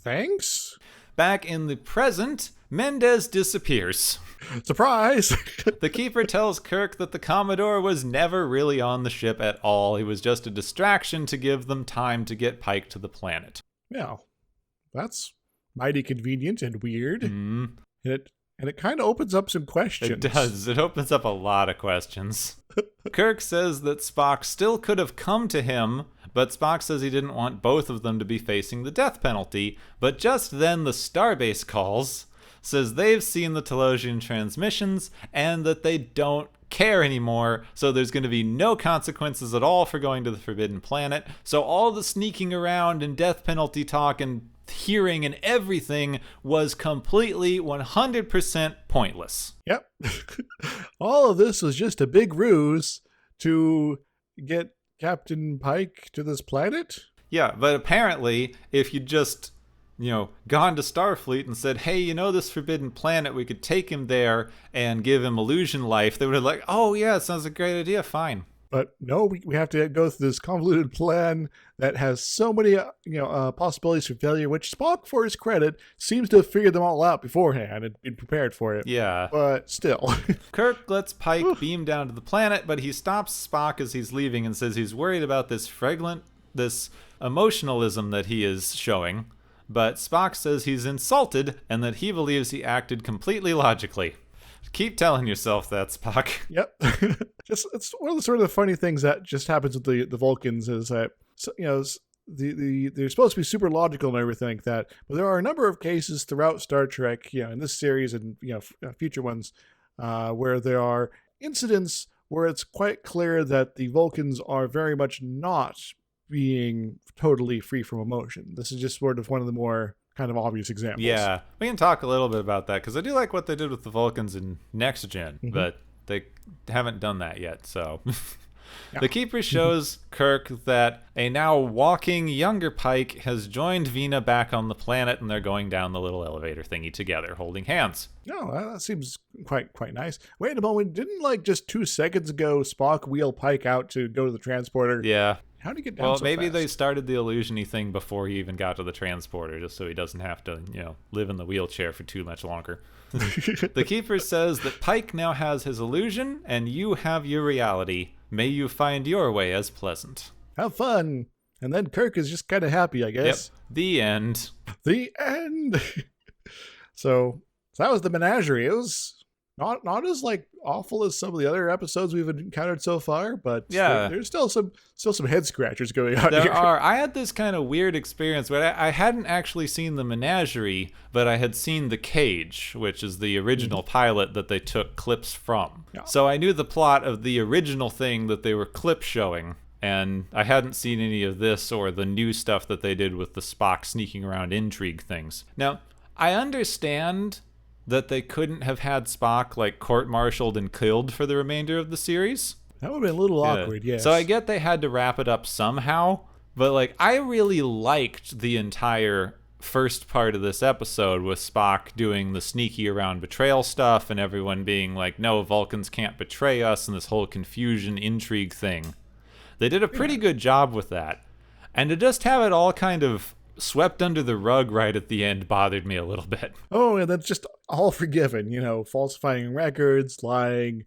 Thanks? Back in the present, Mendez disappears. Surprise! The keeper tells Kirk that the Commodore was never really on the ship at all. He was just a distraction to give them time to get Pike to the planet. Yeah, that's mighty convenient and weird. Mm. And it kind of opens up some questions. It does. It opens up a lot of questions. Kirk says that Spock still could have come to him, but Spock says he didn't want both of them to be facing the death penalty. But just then the Starbase calls, says they've seen the Telosian transmissions and that they don't care anymore, so there's going to be no consequences at all for going to the Forbidden Planet. So all the sneaking around and death penalty talk and hearing and everything was completely 100% pointless. Yep. All of this was just a big ruse to get Captain Pike to this planet? Yeah, but apparently if you just, gone to Starfleet and said, hey, this Forbidden Planet, we could take him there and give him illusion life, they would have like, oh yeah, it sounds like a great idea, fine. But no, we have to go through this convoluted plan that has so many, possibilities for failure, which Spock, for his credit, seems to have figured them all out beforehand and been prepared for it. Yeah. But still. Kirk lets Pike beam down to the planet, but he stops Spock as he's leaving and says he's worried about this emotionalism that he is showing. But Spock says he's insulted and that he believes he acted completely logically. Keep telling yourself that, Spock. Yep. It's one of the sort of funny things that just happens with the Vulcans is that, they're supposed to be super logical and everything like that, but there are a number of cases throughout Star Trek, in this series and, future ones, where there are incidents where it's quite clear that the Vulcans are very much not being totally free from emotion. This is just sort of one of the more kind of obvious examples. Yeah, we can talk a little bit about that, because I do like what they did with the Vulcans in Next Gen, but they haven't done that yet, so... Yeah. The Keeper shows Kirk that a now walking younger Pike has joined Vina back on the planet, and they're going down the little elevator thingy together, holding hands. No, that seems quite nice. Wait a moment, didn't just 2 seconds ago Spock wheel Pike out to go to the transporter? Yeah. How did he get down Well, so maybe fast? they started the illusion-y thing before he even got to the transporter, just so he doesn't have to, live in the wheelchair for too much longer. The Keeper says that Pike now has his illusion, and you have your reality. May you find your way as pleasant. Have fun. And then Kirk is just kind of happy, I guess. Yep. The end. The end. So that was the Menagerie. It was not as like awful as some of the other episodes we've encountered so far, but Yeah. there's still some head scratchers going on There here. are. I had this kind of weird experience, but I hadn't actually seen the Menagerie, but I had seen the Cage, which is the original pilot that they took clips from. Yeah. So I knew the plot of the original thing that they were clip showing, and I hadn't seen any of this or the new stuff that they did with the Spock sneaking around intrigue things. Now, I understand that they couldn't have had Spock like court-martialed and killed for the remainder of the series. That would have been a little awkward, yes. So I get they had to wrap it up somehow, but like I really liked the entire first part of this episode with Spock doing the sneaky around betrayal stuff and everyone being like, no, Vulcans can't betray us, and this whole confusion intrigue thing. They did a pretty good job with that. And to just have it all kind of swept under the rug right at the end bothered me a little bit. Oh, and that's just all forgiven, falsifying records, lying,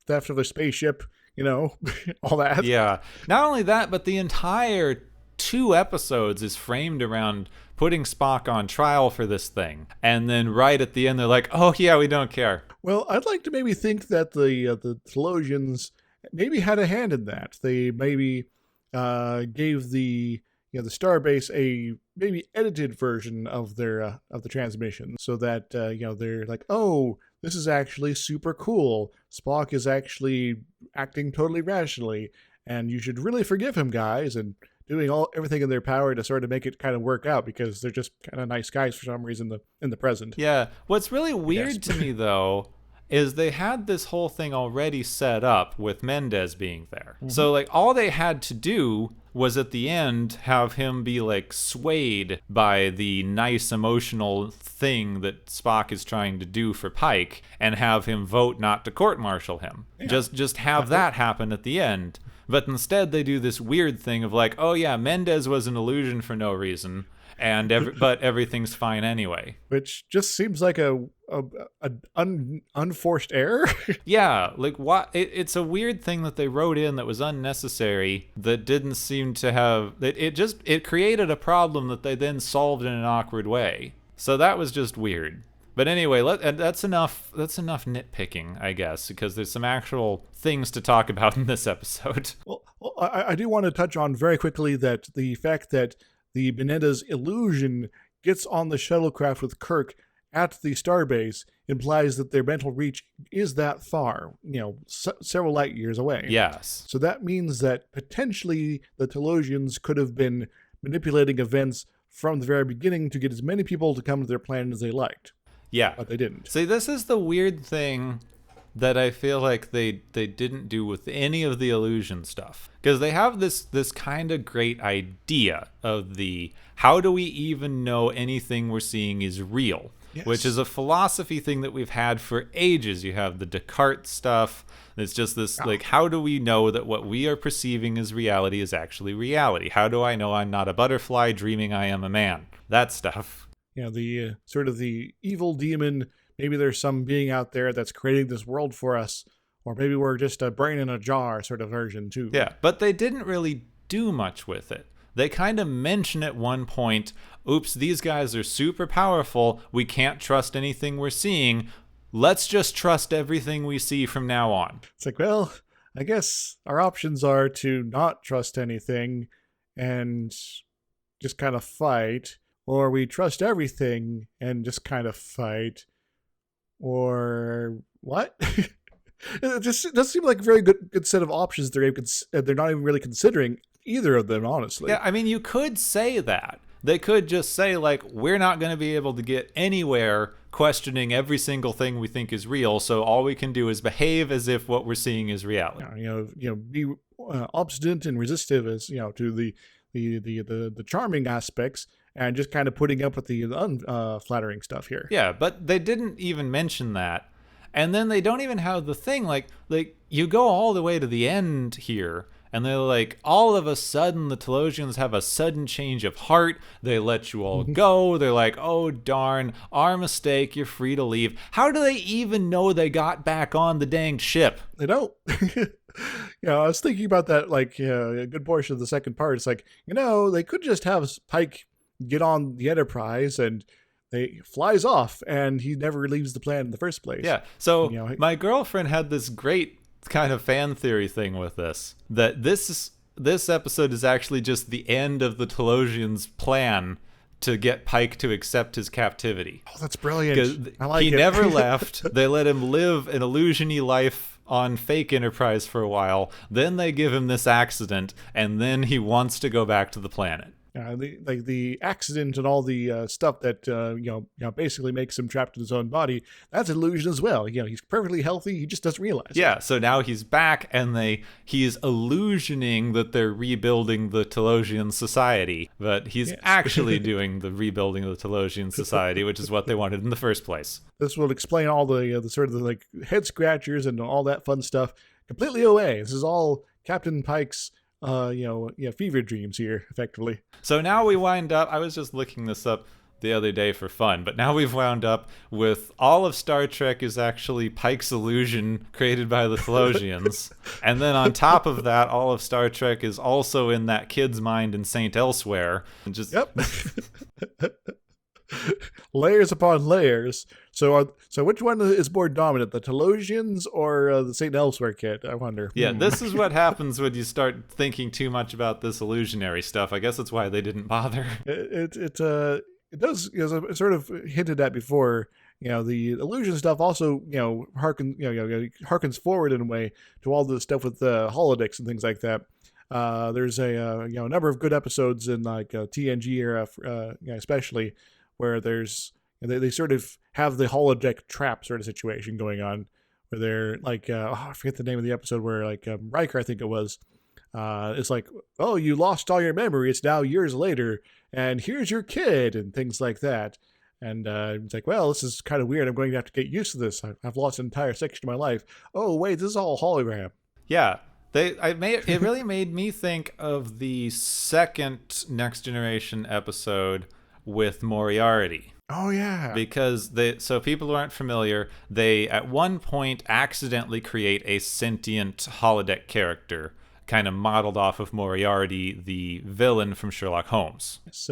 theft of a spaceship, all that. Yeah. Not only that, but the entire 2 episodes is framed around putting Spock on trial for this thing. And then right at the end, they're like, oh, yeah, we don't care. Well, I'd like to maybe think that the Telosians maybe had a hand in that. They maybe gave the Starbase a maybe edited version of their of the transmission, so that they're like, oh, this is actually super cool. Spock is actually acting totally rationally, and you should really forgive him, guys, and doing everything in their power to sort of make it kind of work out, because they're just kind of nice guys for some reason in the present. Yeah. What's really weird to me though is they had this whole thing already set up with Mendez being there. Mm-hmm. So like all they had to do was at the end have him be like swayed by the nice emotional thing that Spock is trying to do for Pike, and have him vote not to court-martial him. Yeah. Just have that happen at the end. But instead they do this weird thing of like, oh yeah, Mendez was an illusion for no reason, and but everything's fine anyway. Which just seems like a unforced error. Yeah, like what? It's a weird thing that they wrote in that was unnecessary, that didn't seem to have. It created a problem that they then solved in an awkward way. So that was just weird. But anyway, that's enough nitpicking, I guess, because there's some actual things to talk about in this episode. Well, I do want to touch on very quickly that the fact that the Benedet's illusion gets on the shuttlecraft with Kirk at the starbase implies that their mental reach is that far, several light years away. Yes. So that means that potentially the Telosians could have been manipulating events from the very beginning to get as many people to come to their planet as they liked. Yeah. But they didn't. See, this is the weird thing that I feel like they didn't do with any of the illusion stuff. Because they have this kind of great idea of the how do we even know anything we're seeing is real? Yes. Which is a philosophy thing that we've had for ages. You have the Descartes stuff. It's just this, like, how do we know that what we are perceiving as reality is actually reality? How do I know I'm not a butterfly dreaming I am a man? That stuff. The sort of the evil demon, maybe there's some being out there that's creating this world for us, or maybe we're just a brain in a jar sort of version too. Yeah, but they didn't really do much with it. They kind of mention at one point, oops, these guys are super powerful, we can't trust anything we're seeing, let's just trust everything we see from now on. It's like, well, I guess our options are to not trust anything and just kind of fight, or we trust everything and just kind of fight, or what? It just doesn't seem like a very good set of options they're not even really considering either of them, honestly. Yeah, I mean, you could say that. They could just say, like, we're not going to be able to get anywhere questioning every single thing we think is real, so all we can do is behave as if what we're seeing is reality. Be obstinate and resistive as to the charming aspects, and just kind of putting up with the unflattering stuff here. Yeah, but they didn't even mention that. And then they don't even have the thing, like you go all the way to the end here, and they're like, all of a sudden the Telosians have a sudden change of heart. They let you all go. They're like, oh, darn, our mistake. You're free to leave. How do they even know they got back on the dang ship? They don't. I was thinking about that, like, a good portion of the second part. It's like, they could just have Pike get on the Enterprise and they flies off, and he never leaves the planet in the first place. Yeah. So You know, my girlfriend had this great kind of fan theory thing with this, that this episode is actually just the end of the Telosians' plan to get Pike to accept his captivity. oh, that's brilliant. I like he it. never left. They let him live an illusion-y life on fake Enterprise for a while. Then they give him this accident, and then he wants to go back to the planet. The accident and all the stuff that basically makes him trapped in his own body. That's an illusion as well. You know, he's perfectly healthy. He just doesn't realize it. Yeah, so now he's back, and he's illusioning that they're rebuilding the Telosian society, but he's actually doing the rebuilding of the Telosian society, which is what they wanted in the first place. This will explain all the sort of like head scratchers and all that fun stuff completely away. This is all Captain Pike's fever dreams here, effectively. So now we wind up, I was just looking this up the other day for fun, but now we've wound up with all of Star Trek is actually Pike's illusion created by the Telosians. And then on top of that, all of Star Trek is also in that kid's mind in Saint Elsewhere. And just Yep. Layers upon layers. So which one is more dominant, the Telosians or the Saint Elsewhere kid? I wonder. Yeah, this is what happens when you start thinking too much about this illusionary stuff. I guess that's why they didn't bother. It does, as I sort of hinted at before. You know, the illusion stuff also, harkens forward in a way to all the stuff with the holodecks and things like that. There's a number of good episodes in like TNG era, especially where there's they sort of have the holodeck trap sort of situation going on, where they're like I forget the name of the episode where like Riker, I think it was. It's like, oh, you lost all your memory. It's now years later, and here's your kid, and things like that. And it's like, well, this is kind of weird. I'm going to have to get used to this. I've lost an entire section of my life. Oh, wait, this is all hologram. Yeah. It really made me think of the second Next Generation episode with Moriarty. Oh, yeah. Because so people who aren't familiar, they at one point accidentally create a sentient holodeck character, kind of modeled off of Moriarty, the villain from Sherlock Holmes. It's,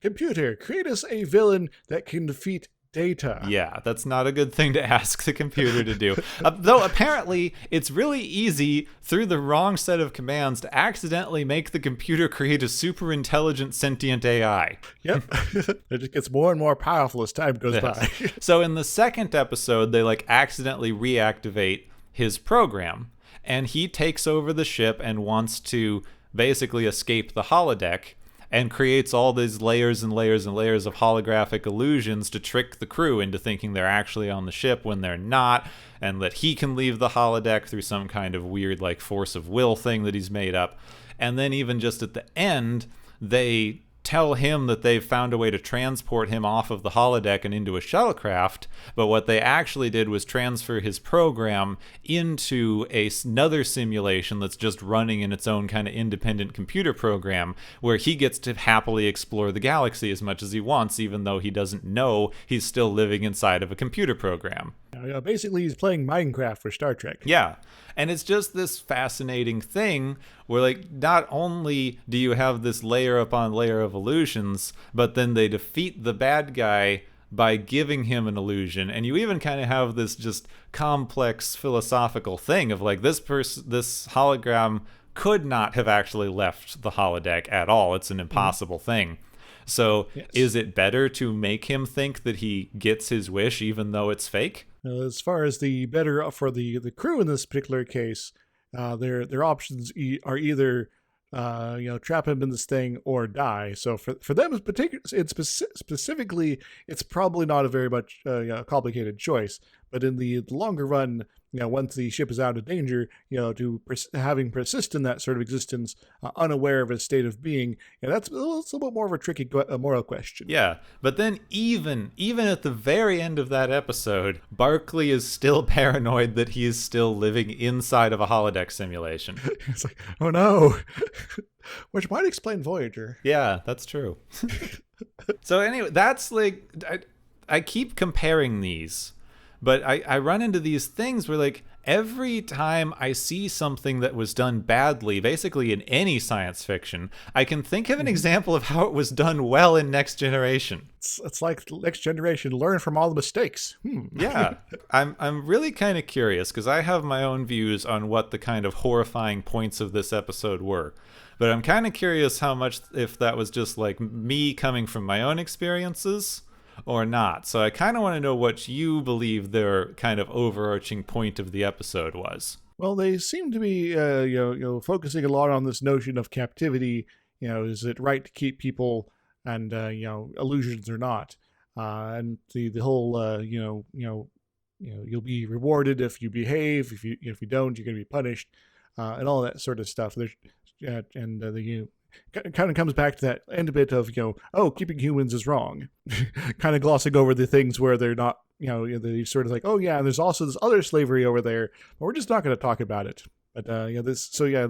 computer, create us a villain that can defeat Data. Yeah, that's not a good thing to ask the computer to do. Though apparently it's really easy through the wrong set of commands to accidentally make the computer create a super intelligent sentient AI. Yep. It just gets more and more powerful as time goes by. So in the second episode, they like accidentally reactivate his program, and he takes over the ship and wants to basically escape the holodeck, and creates all these layers and layers and layers of holographic illusions to trick the crew into thinking they're actually on the ship when they're not, and that he can leave the holodeck through some kind of weird like force of will thing that he's made up. And then even just at the end, they tell him that they've found a way to transport him off of the holodeck and into a shuttlecraft, but what they actually did was transfer his program into another simulation that's just running in its own kind of independent computer program, where he gets to happily explore the galaxy as much as he wants, even though he doesn't know he's still living inside of a computer program. Basically, he's playing Minecraft for Star Trek. Yeah. And it's just this fascinating thing where, like, not only do you have this layer upon layer of illusions, but then they defeat the bad guy by giving him an illusion. And you even kind of have this just complex philosophical thing of, like, this hologram could not have actually left the holodeck at all. It's an impossible thing. So yes. Is it better to make him think that he gets his wish even though it's fake? As far as the better for the crew in this particular case, their options are either trap him in this thing or die. So for them, specifically, it's probably not a very much complicated choice. But in the longer run, once the ship is out of danger, to having persist in that sort of existence, unaware of a state of being, that's a little bit more of a tricky moral question. Yeah, but then even at the very end of that episode, Barclay is still paranoid that he is still living inside of a holodeck simulation. It's like, oh no, which might explain Voyager. Yeah, that's true. So anyway, that's like, I keep comparing these. But I run into these things where, like, every time I see something that was done badly, basically in any science fiction, I can think of an example of how it was done well in Next Generation. It's like Next Generation learn from all the mistakes. Yeah, I'm really kind of curious because I have my own views on what the kind of horrifying points of this episode were. But I'm kind of curious how much, if that was just like me coming from my own experiences or not. So I kind of want to know what you believe their kind of overarching point of the episode was. Well, they seem to be, focusing a lot on this notion of captivity. Is it right to keep people and illusions or not? And the whole, you'll be rewarded if you behave. If you don't, you're going to be punished, and all that sort of stuff. There's kind of comes back to that end bit of keeping humans is wrong, kind of glossing over the things where they're not. They sort of like, oh yeah, and there's also this other slavery over there, but we're just not going to talk about it. But this. So yeah,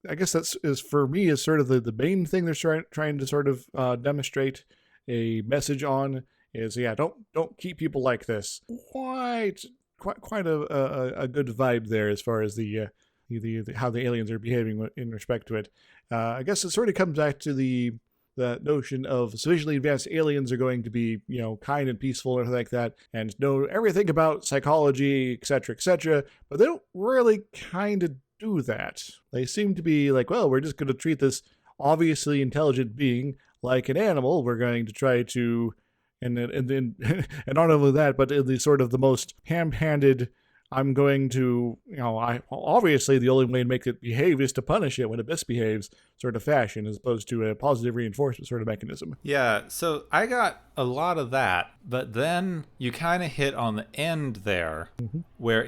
I guess that's is for me is sort of the main thing they're trying to sort of demonstrate a message on is don't keep people like this. Quite a good vibe there as far as the how the aliens are behaving in respect to it. I guess it sort of comes back to the notion of sufficiently advanced aliens are going to be, kind and peaceful and everything like that, and know everything about psychology, etc., but they don't really kind of do that. They seem to be like, well, we're just going to treat this obviously intelligent being like an animal. We're going to try to, and not only that, but in the sort of the most ham-handed, I'm going to, obviously the only way to make it behave is to punish it when it misbehaves sort of fashion, as opposed to a positive reinforcement sort of mechanism. Yeah, so I got a lot of that, but then you kind of hit on the end there, where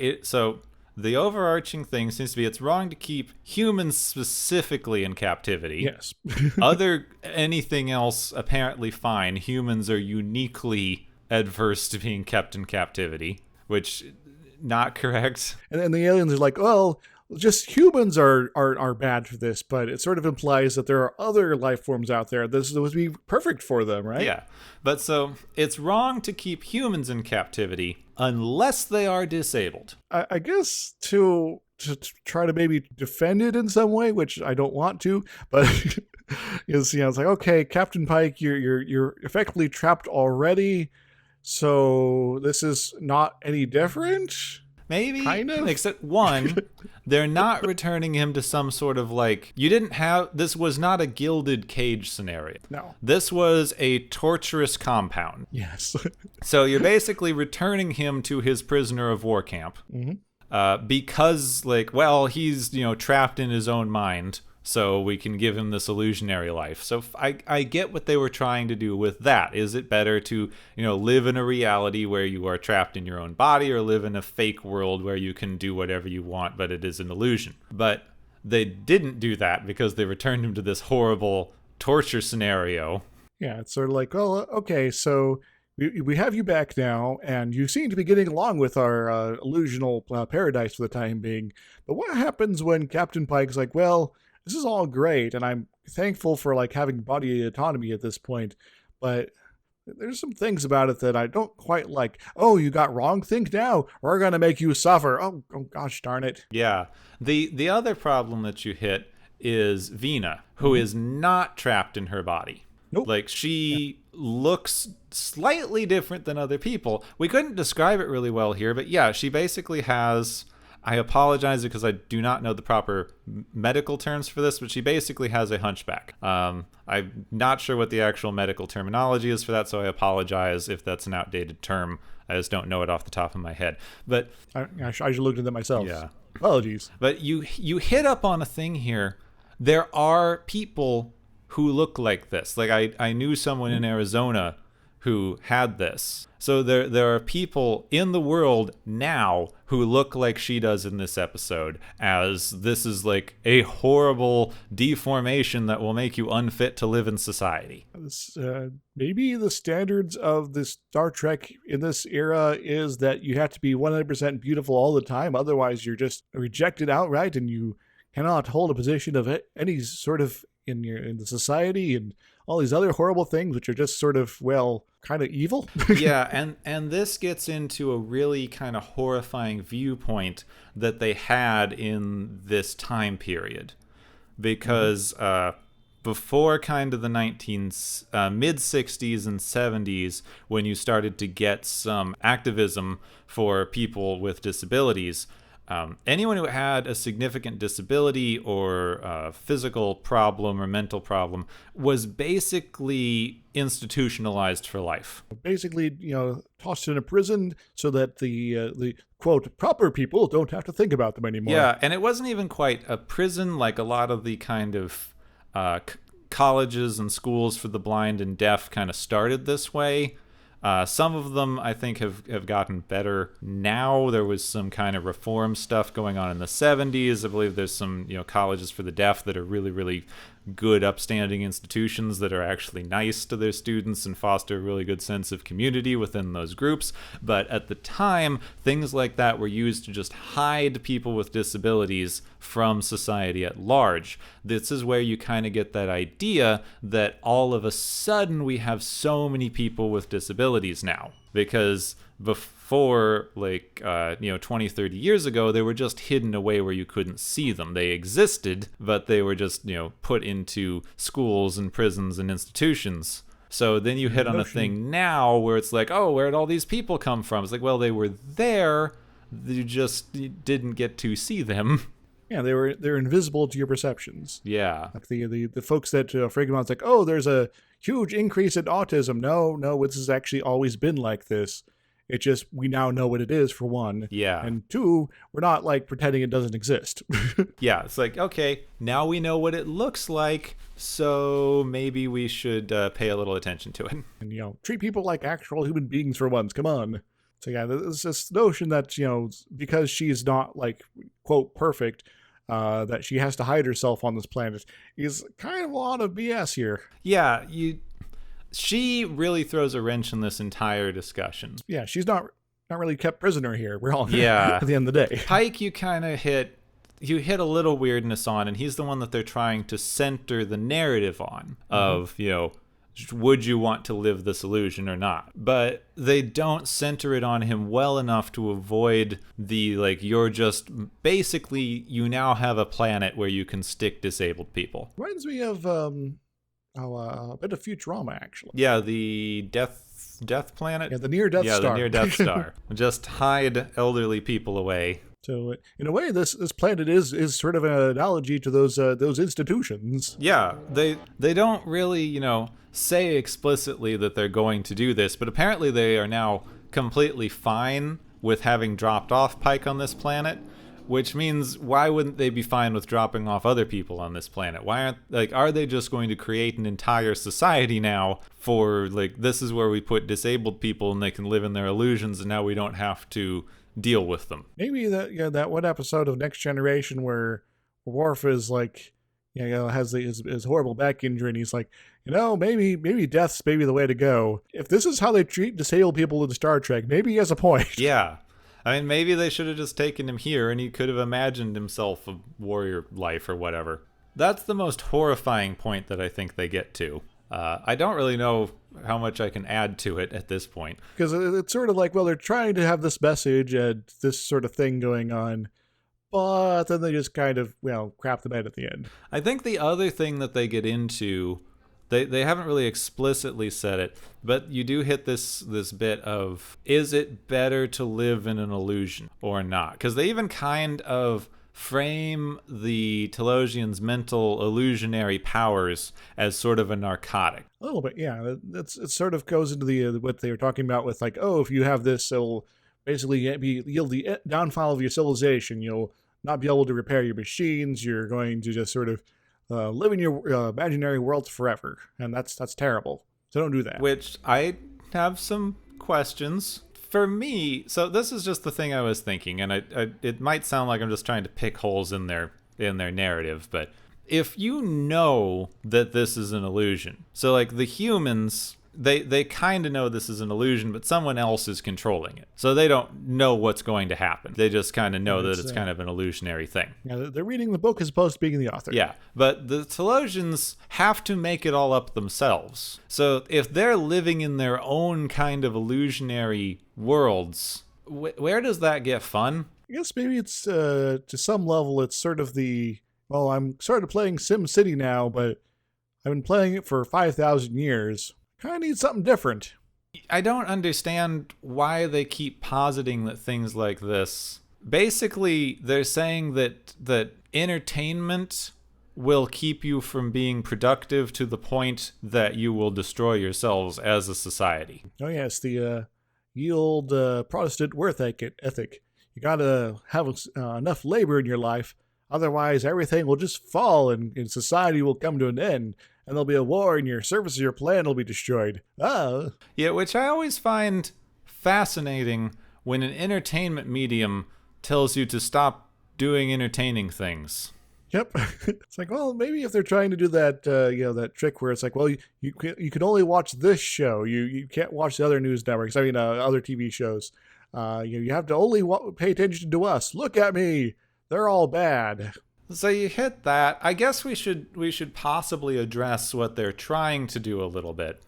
the overarching thing seems to be it's wrong to keep humans specifically in captivity. Yes. Anything else apparently fine. Humans are uniquely adverse to being kept in captivity, which not correct. And then the aliens are like, well, just humans are bad for this, but it sort of implies that there are other life forms out there. This would be perfect for them, right? Yeah. But so it's wrong to keep humans in captivity unless they are disabled. I guess to try to maybe defend it in some way, which I don't want to, but it's like, okay, Captain Pike, you're effectively trapped already. So this is not any different? Maybe. Kind of. Except one, they're not returning him to some sort of this was not a gilded cage scenario. No. This was a torturous compound. Yes. So you're basically returning him to his prisoner of war camp. Because he's, trapped in his own mind. So we can give him this illusionary life. So I get what they were trying to do with that. Is it better to, live in a reality where you are trapped in your own body, or live in a fake world where you can do whatever you want, but it is an illusion? But they didn't do that because they returned him to this horrible torture scenario. Yeah, it's sort of like, well, okay, so we have you back now, and you seem to be getting along with our illusional paradise for the time being. But what happens when Captain Pike's like, well, this is all great, and I'm thankful for having body autonomy at this point, but there's some things about it that I don't quite like. Oh, you got wrong think now. We're gonna make you suffer. Oh gosh darn it. Yeah. The other problem that you hit is Vina, who is not trapped in her body. Nope. She looks slightly different than other people. We couldn't describe it really well here, but yeah, she basically has, I apologize because I do not know the proper medical terms for this, but she basically has a hunchback. I'm not sure what the actual medical terminology is for that, so I apologize if that's an outdated term. I just don't know it off the top of my head. But I should look at that myself. Yeah. Apologies. But you hit up on a thing here. There are people who look like this. I knew someone in Arizona who had this. So there are people in the world now who look like she does in this episode, as this is a horrible deformation that will make you unfit to live in society. Maybe the standards of the Star Trek in this era is that you have to be 100% beautiful all the time, otherwise you're just rejected outright and you cannot hold a position of any sort of in the society, and all these other horrible things which are just sort of, kind of evil. Yeah, and this gets into a really kind of horrifying viewpoint that they had in this time period, because before kind of the mid 60s and 70s, when you started to get some activism for people with disabilities, anyone who had a significant disability or a physical problem or mental problem was basically institutionalized for life. Basically, tossed in a prison so that the quote proper people don't have to think about them anymore. Yeah, and it wasn't even quite a prison like a lot of the kind of colleges and schools for the blind and deaf kind of started this way. Some of them, I think, have gotten better now. There was some kind of reform stuff going on in the 70s. I believe there's some colleges for the deaf that are really, really good, upstanding institutions that are actually nice to their students and foster a really good sense of community within those groups. But at the time, things like that were used to just hide people with disabilities from society at large. This is where you kind of get that idea that all of a sudden we have so many people with disabilities now. Because before, 20, 30 years ago, they were just hidden away where you couldn't see them. They existed, but they were just, put into schools and prisons and institutions. So then you hit on a thing now where it's like, oh, where'd all these people come from? It's like, well, they were there. You just didn't get to see them. Yeah, they're invisible to your perceptions. Yeah. Like the folks that Fragon's like, oh, there's a huge increase in autism. No, this has actually always been like this. It just, we now know what it is, for one. Yeah. And two, we're not like pretending it doesn't exist. Yeah, it's like, okay, now we know what it looks like, so maybe we should pay a little attention to it. And, treat people like actual human beings for once. Come on. So yeah, there's this notion that, because she's not like, quote, perfect, that she has to hide herself on this planet is kind of a lot of BS here. Yeah, she really throws a wrench in this entire discussion. Yeah, she's not really kept prisoner here. We're all at the end of the day. Pike, you hit a little weirdness on, and he's the one that they're trying to center the narrative on of, would you want to live this illusion or not? But they don't center it on him well enough to avoid the, you're just, basically, you now have a planet where you can stick disabled people. Reminds me of, a bit of Futurama, actually. Yeah, the death planet? Yeah, the near-death star. Yeah, the near-death star. Just hide elderly people away. So, in a way, this planet is sort of an analogy to those institutions. Yeah, they don't really, say explicitly that they're going to do this, but apparently they are now completely fine with having dropped off Pike on this planet, which means why wouldn't they be fine with dropping off other people on this planet? Why are they just going to create an entire society now for, this is where we put disabled people and they can live in their illusions and now we don't have to deal with them? Maybe that one episode of Next Generation where Worf is has his horrible back injury and he's like, maybe death's maybe the way to go. If this is how they treat disabled people in Star Trek, maybe he has a point. Yeah. I mean, maybe they should have just taken him here and he could have imagined himself a warrior life or whatever. That's the most horrifying point that I think they get to. I don't really know how much I can add to it at this point. Because it's sort of like, well, they're trying to have this message and this sort of thing going on, but then they just kind of, crap the bed at the end. I think the other thing that they get into, they haven't really explicitly said it, but you do hit this bit of, is it better to live in an illusion or not? Because they even kind of frame the Telosians' mental illusionary powers as sort of a narcotic. A little bit, yeah. It sort of goes into the what they were talking about with if you have this, it'll basically yield the downfall of your civilization. You'll not be able to repair your machines. You're going to just sort of live in your imaginary worlds forever, and that's terrible. So don't do that. Which I have some questions. For me, so this is just the thing I was thinking, and it might sound like I'm just trying to pick holes in their narrative, but if you know that this is an illusion, so the humans they kind of know this is an illusion, but someone else is controlling it. So they don't know what's going to happen. They just kind of know that it's kind of an illusionary thing. Yeah, they're reading the book as opposed to being the author. Yeah, but the Telosians have to make it all up themselves. So if they're living in their own kind of illusionary worlds, where does that get fun? I guess maybe it's, to some level, it's sort of well, I'm sort of playing SimCity now, but I've been playing it for 5,000 years. Kind of need something different. I don't understand why they keep positing that things like this. Basically, they're saying that entertainment will keep you from being productive to the point that you will destroy yourselves as a society. Oh yes, the old Protestant worth ethic. You gotta have enough labor in your life, otherwise everything will just fall and society will come to an end. And there'll be a war, and your surface of your planet will be destroyed. Ah. Yeah, which I always find fascinating when an entertainment medium tells you to stop doing entertaining things. Yep. It's like, well, maybe if they're trying to do that, that trick where it's like, well, you can only watch this show. You can't watch the other news networks. I mean, other TV shows. You have to only pay attention to us. Look at me. They're all bad. So you hit that. I guess we should possibly address what they're trying to do a little bit,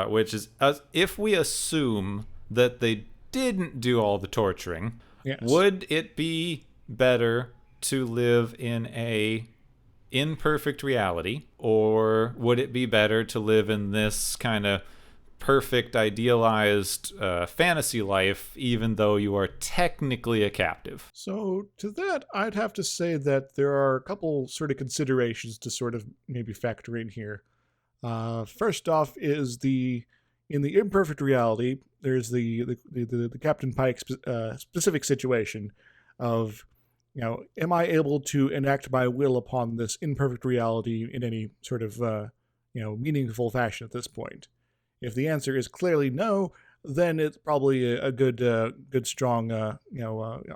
which is if we assume that they didn't do all the torturing, yes, would it be better to live in a imperfect reality, or would it be better to live in this kind of perfect, idealized fantasy life, even though you are technically a captive? So to that, I'd have to say that there are a couple sort of considerations to sort of maybe factor in here. First off is in the imperfect reality, there's the Captain Pike specific situation of, am I able to enact my will upon this imperfect reality in any sort of meaningful fashion at this point? If the answer is clearly no, then it's probably a good strong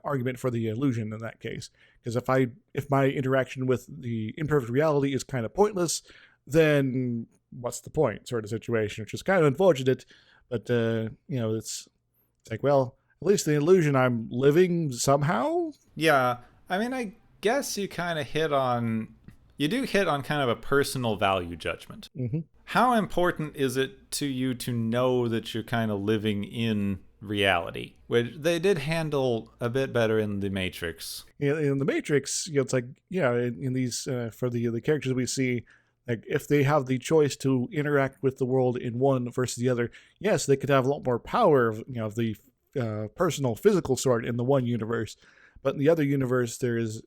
argument for the illusion in that case. Because if my interaction with the imperfect reality is kind of pointless, then what's the point? Sort of situation, which is kind of unfortunate. But it's like, well, at least the illusion I'm living somehow. Yeah, I mean, I guess you kind of hit on kind of a personal value judgment. Mm-hmm. How important is it to you to know that you're kind of living in reality? Which they did handle a bit better in The Matrix. In The Matrix, it's like, in these, for the characters we see, like if they have the choice to interact with the world in one versus the other, yes, they could have a lot more power of the personal, physical sort in the one universe. But in the other universe, there is,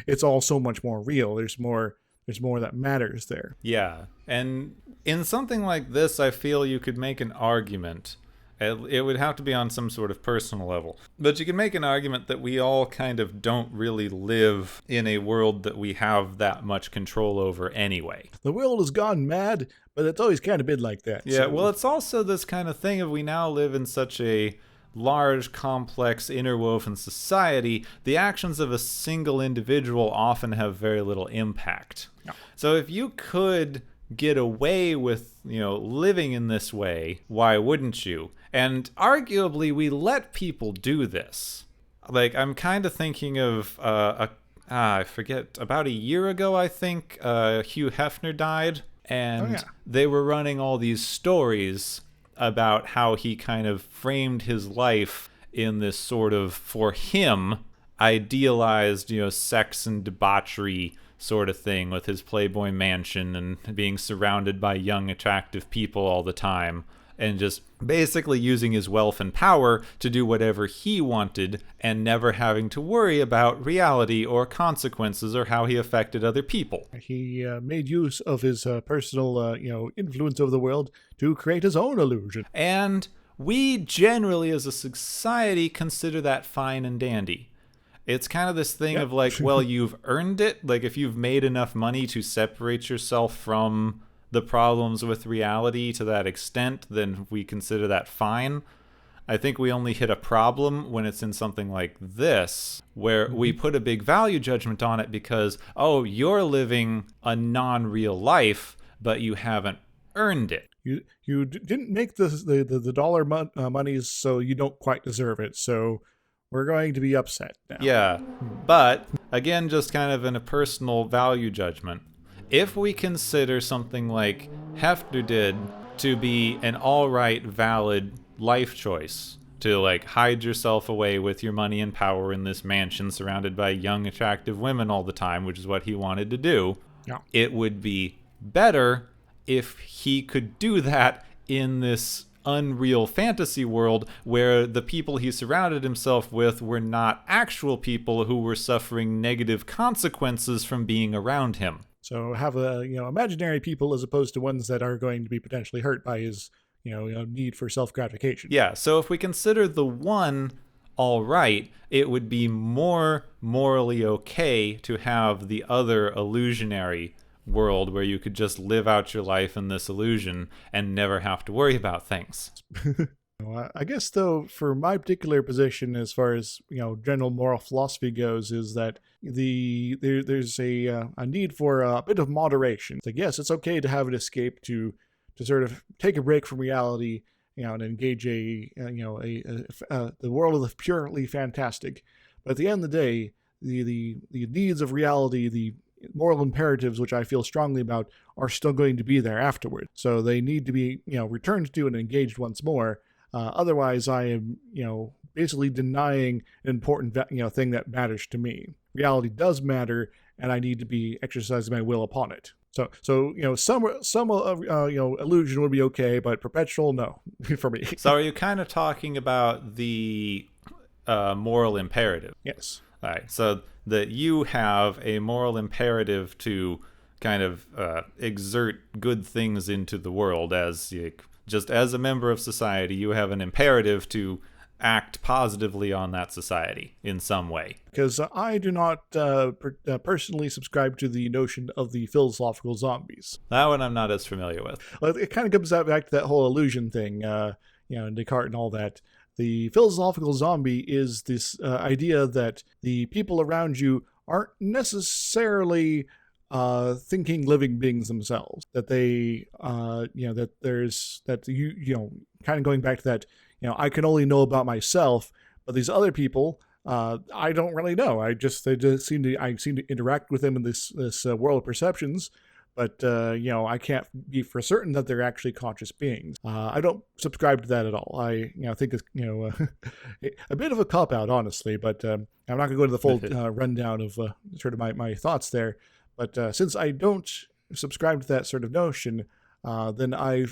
it's all so much more real. There's more that matters there. Yeah. And in something like this, I feel you could make an argument. It would have to be on some sort of personal level. But you can make an argument that we all kind of don't really live in a world that we have that much control over anyway. The world has gone mad, but it's always kind of been like that. Yeah, so. Well, it's also this kind of thing of we now live in such a large, complex, interwoven society, the actions of a single individual often have very little impact. No. So if you could get away with, living in this way, why wouldn't you? And arguably, we let people do this. Like, I'm kind of thinking of, I forget, about a year ago, I think, Hugh Hefner died, and they were running all these stories about how he kind of framed his life in this sort of, for him, idealized, sex and debauchery sort of thing with his Playboy mansion and being surrounded by young, attractive people all the time and just basically using his wealth and power to do whatever he wanted and never having to worry about reality or consequences or how he affected other people. He made use of his personal, influence over the world to create his own illusion. And we generally, as a society, consider that fine and dandy. It's kind of this thing of like, well, you've earned it. Like if you've made enough money to separate yourself from the problems with reality to that extent, then we consider that fine. I think we only hit a problem when it's in something like this, where we put a big value judgment on it because, oh, you're living a non-real life, but you haven't earned it. didn't make the dollar monies, so you don't quite deserve it. So we're going to be upset now. Yeah, but again, just kind of in a personal value judgment. If we consider something like Hefner did to be an alright, valid life choice, to like hide yourself away with your money and power in this mansion surrounded by young, attractive women all the time, which is what he wanted to do, Yeah. it would be better if he could do that in this unreal fantasy world where the people he surrounded himself with were not actual people who were suffering negative consequences from being around him. So have imaginary people as opposed to ones that are going to be potentially hurt by his need for self-gratification. Yeah, so if we consider the one all right, it would be more morally okay to have the other illusionary world where you could just live out your life in this illusion and never have to worry about things. I guess, though, for my particular position as far as general moral philosophy goes, is that there's a need for a bit of moderation. It's like, yes, it's okay to have an escape to sort of take a break from reality, and engage the world of the purely fantastic. But at the end of the day, the needs of reality, the moral imperatives, which I feel strongly about, are still going to be there afterward. So they need to be returned to and engaged once more. Otherwise, I am basically denying an important thing that matters to me. Reality does matter, and I need to be exercising my will upon it. So some illusion would be okay, but perpetual, no, for me. So are you kind of talking about the moral imperative? Yes. All right, so that you have a moral imperative to kind of exert good things into the world just as a member of society, you have an imperative to act positively on that society in some way. Because I do not personally subscribe to the notion of the philosophical zombies. That one I'm not as familiar with. Well, it kind of comes back to that whole illusion thing, Descartes and all that. The philosophical zombie is this idea that the people around you aren't necessarily thinking living beings themselves. That they, kind of going back to that, I can only know about myself, but these other people, I don't really know. I just seem to interact with them in this world of perceptions. But, I can't be for certain that they're actually conscious beings. I don't subscribe to that at all. I think it's, a bit of a cop-out, honestly, but I'm not going to go into the full rundown of sort of my thoughts there. But since I don't subscribe to that sort of notion, then I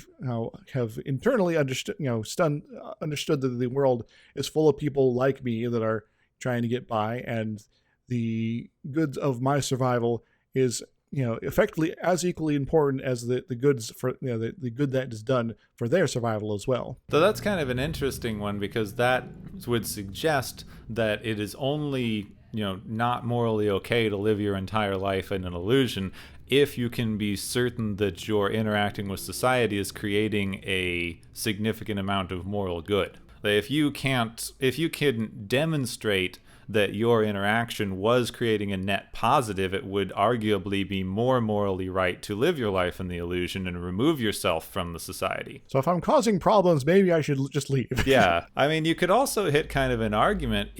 have internally understood that the world is full of people like me that are trying to get by, and the goods of my survival is effectively as equally important as the goods for the good that is done for their survival as well. So that's kind of an interesting one, because that would suggest that it is only not morally okay to live your entire life in an illusion if you can be certain that your interacting with society is creating a significant amount of moral good. If you can demonstrate that your interaction was creating a net positive, it would arguably be more morally right to live your life in the illusion and remove yourself from the society. So if I'm causing problems, maybe I should just leave. Yeah. I mean, you could also hit kind of an argument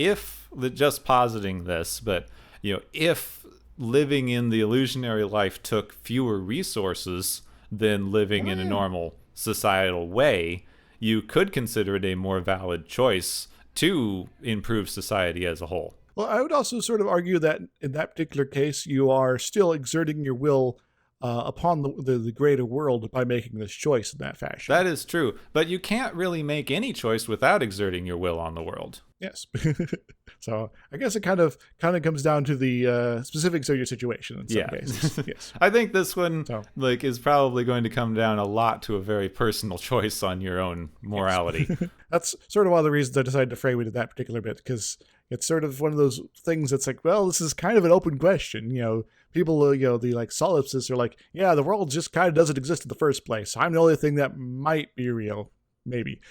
just positing this, but if living in the illusionary life took fewer resources than living in a normal societal way, you could consider it a more valid choice to improve society as a whole. Well, I would also sort of argue that in that particular case, you are still exerting your will upon the greater world by making this choice in that fashion. That is true, but you can't really make any choice without exerting your will on the world. Yes. So I guess it kind of comes down to the specifics of your situation in some cases. Yes. I think this one is probably going to come down a lot to a very personal choice on your own morality. Yes. That's sort of one of the reasons I decided to frame it in that particular bit, because it's sort of one of those things that's like, well, this is kind of an open question. People, the solipsists are like, yeah, the world just kind of doesn't exist in the first place. I'm the only thing that might be real. maybe.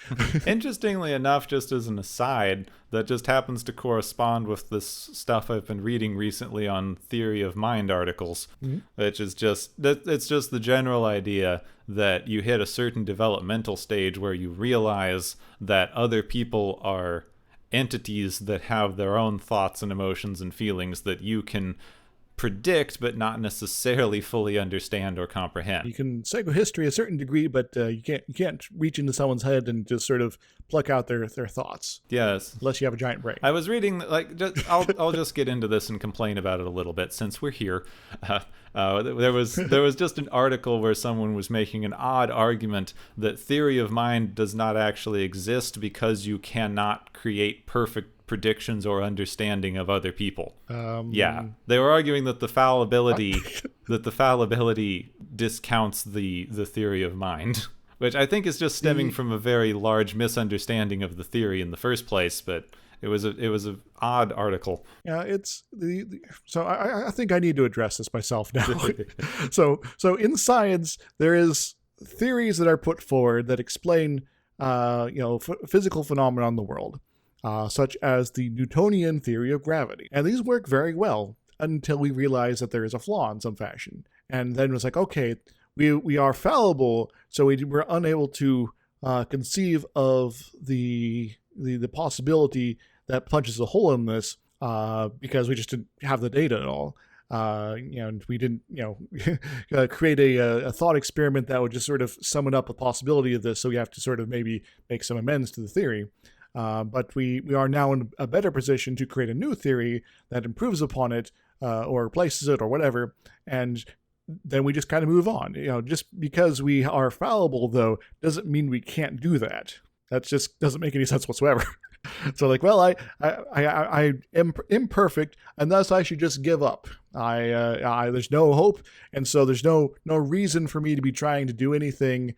Interestingly enough, just as an aside, that just happens to correspond with this stuff I've been reading recently on theory of mind articles, which is it's just the general idea that you hit a certain developmental stage where you realize that other people are entities that have their own thoughts and emotions and feelings that you can predict but not necessarily fully understand or comprehend. You can psychohistory a certain degree, but you can't reach into someone's head and just sort of pluck out their thoughts. Yes. Unless you have a giant brain. I was reading, I'll just get into this and complain about it a little bit since we're here. There was just an article where someone was making an odd argument that theory of mind does not actually exist because you cannot create perfect predictions or understanding of other people. Yeah, they were arguing that the fallibility discounts the theory of mind, which I think is just stemming from a very large misunderstanding of the theory in the first place. But it was a odd article. Yeah, it's so I think I need to address this myself now. so in science there is theories that are put forward that explain physical phenomena in the world. Such as the Newtonian theory of gravity. And these work very well until we realize that there is a flaw in some fashion. And then it's like, okay, we are fallible, so we're unable to conceive of the possibility that punches a hole in this because we just didn't have the data at all. And we didn't, create a thought experiment that would just sort of summon up a possibility of this, so we have to sort of maybe make some amends to the theory. But we are now in a better position to create a new theory that improves upon it or replaces it or whatever, and then we just kind of move on. Just because we are fallible, though, doesn't mean we can't do that. That just doesn't make any sense whatsoever. So like, well, I am imperfect, and thus I should just give up. There's no hope, and so there's no reason for me to be trying to do anything,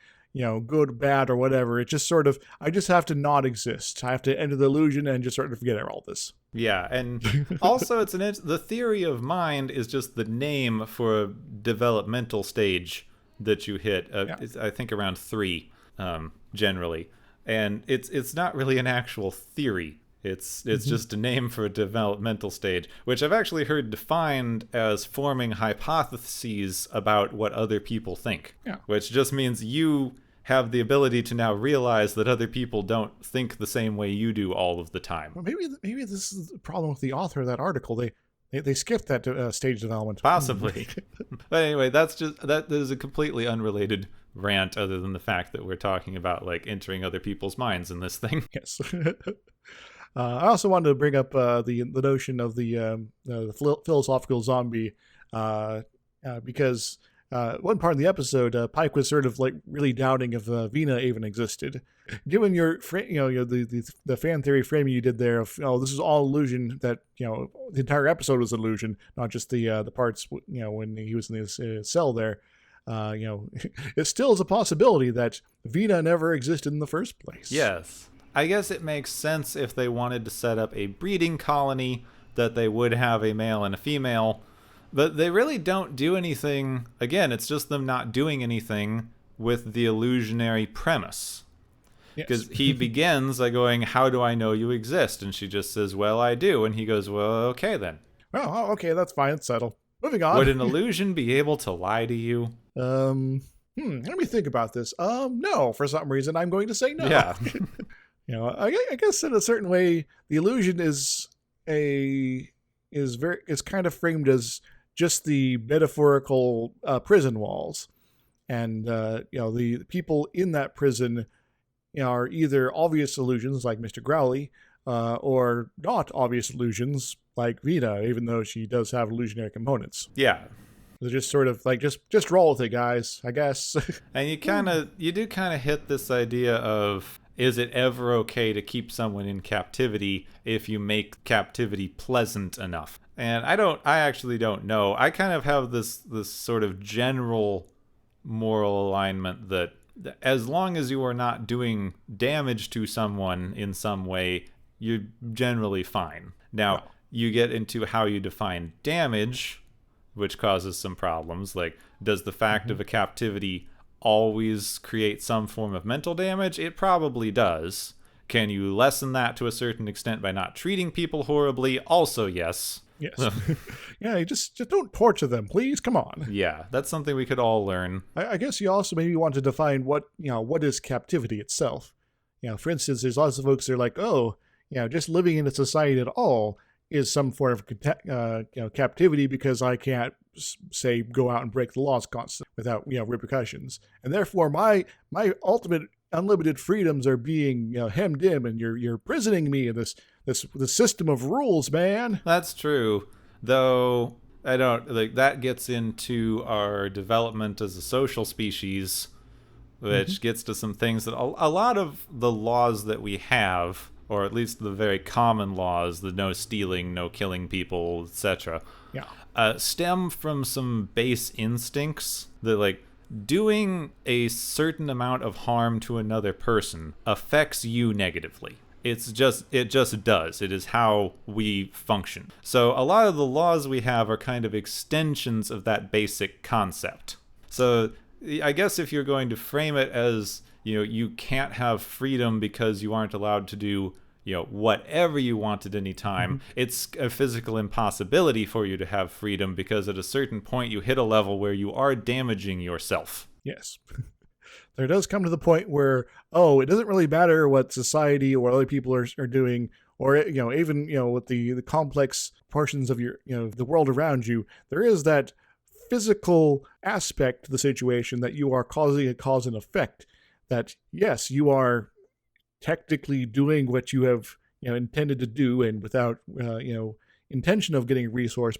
good, bad, or whatever. It just sort of, I just have to not exist. I have to enter the illusion and just sort of forget all this. Yeah, and also the theory of mind is just the name for a developmental stage that you hit. It's, I think around 3, generally, and it's not really an actual theory. It's just a name for a developmental stage, which I've actually heard defined as forming hypotheses about what other people think. Yeah. Which just means you have the ability to now realize that other people don't think the same way you do all of the time. Well, maybe this is the problem with the author of that article. They skipped that stage development. Possibly. But anyway, that is a completely unrelated rant, other than the fact that we're talking about like entering other people's minds in this thing. Yes. I also wanted to bring up the notion of the philosophical zombie because one part of the episode, Pike was sort of like really doubting if Vina even existed. Given your the fan theory framing you did there of this is all illusion, that the entire episode was illusion, not just the parts when he was in his cell there. It still is a possibility that Vina never existed in the first place. Yes. I guess it makes sense if they wanted to set up a breeding colony that they would have a male and a female, but they really don't do anything. Again, it's just them not doing anything with the illusionary premise. Because he begins by going, "How do I know you exist?" And she just says, "Well, I do." And he goes, "Well, okay then." Oh, okay, that's fine. It's settled. Moving on. Would an illusion be able to lie to you? Let me think about this. No, for some reason I'm going to say no. Yeah. I guess in a certain way, the illusion is kind of framed as just the metaphorical prison walls, and the people in that prison are either obvious illusions like Mr. Growley, or not obvious illusions like Vina, even though she does have illusionary components. Yeah. They're just sort of like just roll with it, guys, I guess. And you do kind of hit this idea of, is it ever okay to keep someone in captivity if you make captivity pleasant enough? And I actually don't know. I kind of have this sort of general moral alignment that as long as you are not doing damage to someone in some way, you're generally fine. Now, you get into how you define damage, which causes some problems. Like, does the fact of a captivity always create some form of mental damage? It probably does. Can you lessen that to a certain extent by not treating people horribly? Also, yes. Yes. Yeah, just don't torture them, please. Come on. Yeah, that's something we could all learn. I guess you also maybe want to define what is captivity itself. For instance, there's lots of folks that are like, oh, just living in a society at all is some form of captivity because I can't say go out and break the laws constantly without repercussions, and therefore my ultimate unlimited freedoms are being hemmed in, and you're prisoning me in this system of rules, man. That's true, though. I don't like that gets into our development as a social species, which gets to some things that a lot of the laws that we have, or at least the very common laws, the no stealing, no killing people, etc., stem from some base instincts that, like, doing a certain amount of harm to another person affects you negatively. It just does. It is how we function. So a lot of the laws we have are kind of extensions of that basic concept. So I guess if you're going to frame it as, you can't have freedom because you aren't allowed to do, whatever you want at any time, it's a physical impossibility for you to have freedom because at a certain point you hit a level where you are damaging yourself. Yes. There does come to the point where, it doesn't really matter what society or other people are doing, or, even, with the complex portions of your, the world around you, there is that physical aspect to the situation that you are causing a cause and effect, that, yes, you are technically doing what you have, intended to do, and without, intention of getting recourse,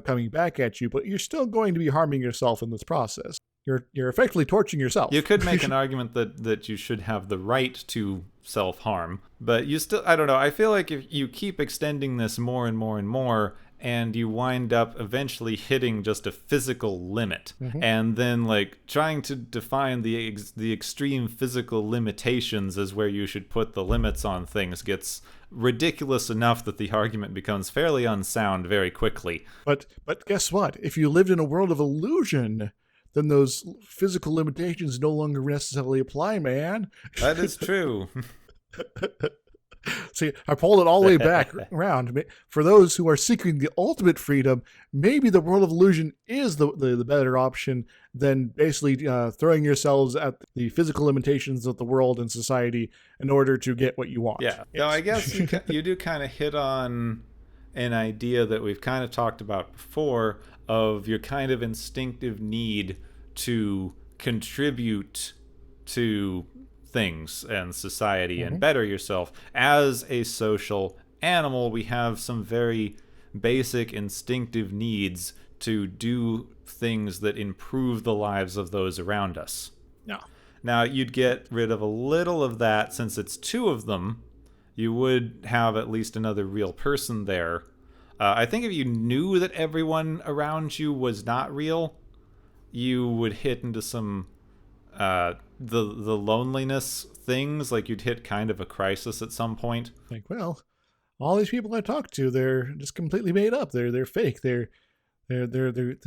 coming back at you, but you're still going to be harming yourself in this process. You're effectively torturing yourself. You could make an argument that you should have the right to self-harm, but you still, I don't know, I feel like if you keep extending this more and more and more, and you wind up eventually hitting just a physical limit, and then, like, trying to define the extreme physical limitations as where you should put the limits on things gets ridiculous enough that the argument becomes fairly unsound very quickly. But guess what? If you lived in a world of illusion, then those physical limitations no longer necessarily apply, man. That is true. See, I pulled it all the way back around. For those who are seeking the ultimate freedom, maybe the world of illusion is the better option than basically throwing yourselves at the physical limitations of the world and society in order to get what you want. Yeah. Yes. No, I guess you do kind of hit on an idea that we've kind of talked about before, of your kind of instinctive need to contribute to things and society and better yourself. As a social animal, we have some very basic instinctive needs to do things that improve the lives of those around us. Yeah. Now, you'd get rid of a little of that since it's two of them. You would have at least another real person there. I think if you knew that everyone around you was not real, you would hit into some the loneliness things. Like, you'd hit kind of a crisis at some point. Like, well, all these people I talk to, they're just completely made up. They're fake. They're the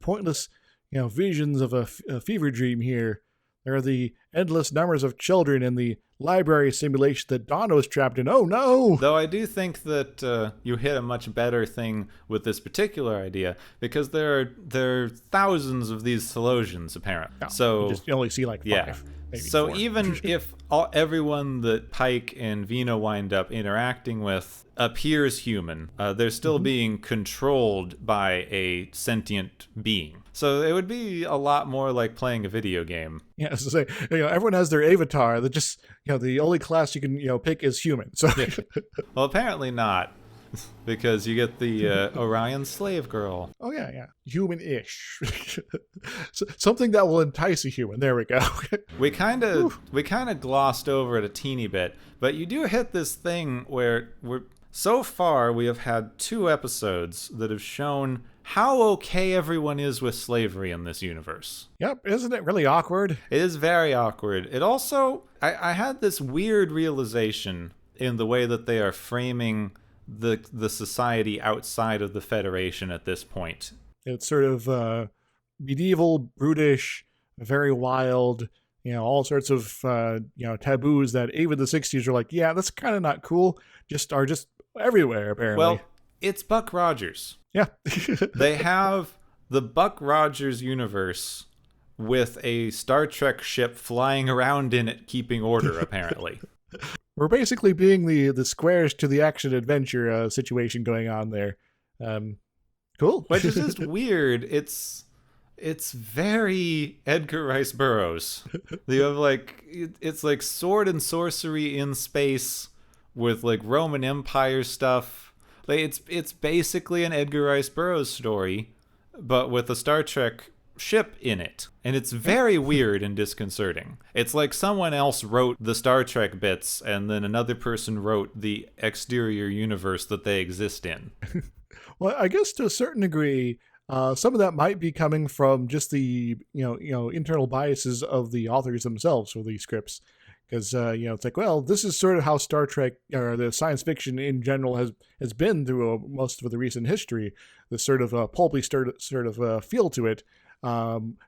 pointless, visions of a fever dream here. There are the endless numbers of children in the library simulation that Donna was trapped in. Oh, no! Though I do think that you hit a much better thing with this particular idea, because there are thousands of these Thelosians, apparently. Yeah, so you only see like 5. Yeah. Maybe so 4. Even if everyone that Pike and Vina wind up interacting with appears human, they're still being controlled by a sentient being. So it would be a lot more like playing a video game. Yeah, so everyone has their avatar. That just the only class you can pick is human. So Well, apparently not, because you get the Orion slave girl. Oh yeah, human-ish. Something that will entice a human. There we go. We kind of glossed over it a teeny bit, but you do hit this thing where so far we have had 2 episodes that have shown how okay everyone is with slavery in this universe. Yep, isn't it really awkward? It is very awkward. It also, I had this weird realization in the way that they are framing the society outside of the Federation at this point. It's sort of medieval, brutish, very wild, all sorts of taboos that even the 60s are like, yeah, that's kind of not cool. Just everywhere apparently. Well, it's Buck Rogers. Yeah. They have the Buck Rogers universe with a Star Trek ship flying around in it, keeping order, apparently. We're basically being the squares to the action adventure situation going on there. Cool. Which is just weird. It's very Edgar Rice Burroughs. You have it's like sword and sorcery in space with like Roman Empire stuff. Like it's basically an Edgar Rice Burroughs story, but with a Star Trek ship in it. And it's very weird and disconcerting. It's like someone else wrote the Star Trek bits and then another person wrote the exterior universe that they exist in. Well, I guess to a certain degree, some of that might be coming from just the internal biases of the authors themselves for these scripts, because it's like, well, this is sort of how Star Trek or the science fiction in general has been through most of the recent history. This sort of pulpy sort of feel to it.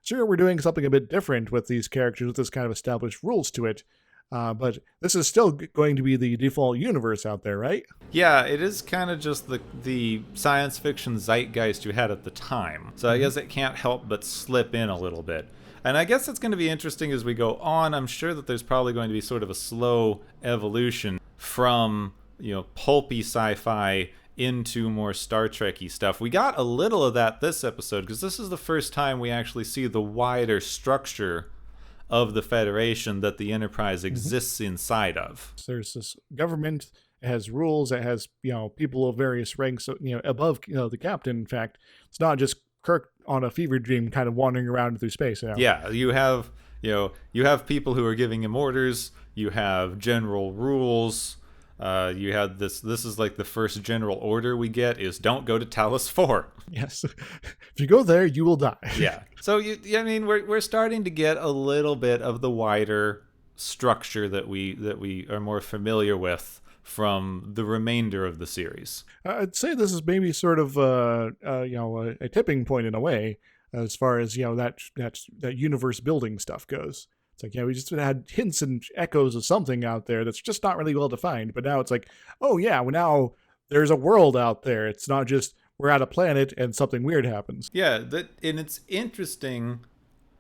Sure, we're doing something a bit different with these characters with this kind of established rules to it. But this is still going to be the default universe out there, right? Yeah, it is kind of just the science fiction zeitgeist you had at the time. So I guess it can't help but slip in a little bit. And I guess it's going to be interesting as we go on. I'm sure that there's probably going to be sort of a slow evolution from, pulpy sci-fi into more Star Trek-y stuff. We got a little of that this episode because this is the first time we actually see the wider structure of the Federation that the Enterprise exists inside of. So there's this government, it has rules, it has people of various ranks above the captain. In fact, it's not just Kirk on a fever dream kind of wandering around through space. Yeah, you have people who are giving him orders, you have general rules. You had this is like the first general order we get is don't go to Talos 4. Yes. If you go there, you will die. Yeah. So we're starting to get a little bit of the wider structure that we are more familiar with from the remainder of the series. I'd say this is maybe sort of a tipping point in a way as far as that universe building stuff goes. It's like, we just had hints and echoes of something out there that's just not really well defined. But now it's like, oh yeah, well now there's a world out there. It's not just we're at a planet and something weird happens. Yeah, and it's interesting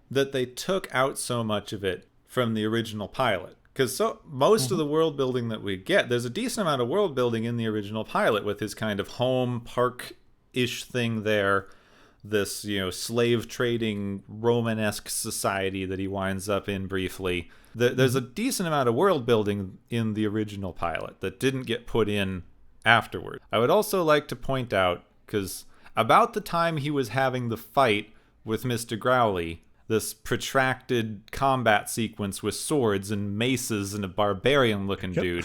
that they took out so much of it from the original pilot. Because most of the world building that we get, there's a decent amount of world building in the original pilot with his kind of home park-ish thing there. This, slave trading Romanesque society that he winds up in briefly. There's a decent amount of world building in the original pilot that didn't get put in afterward. I would also like to point out, because about the time he was having the fight with Mr. Growley, this protracted combat sequence with swords and maces and a barbarian-looking dude,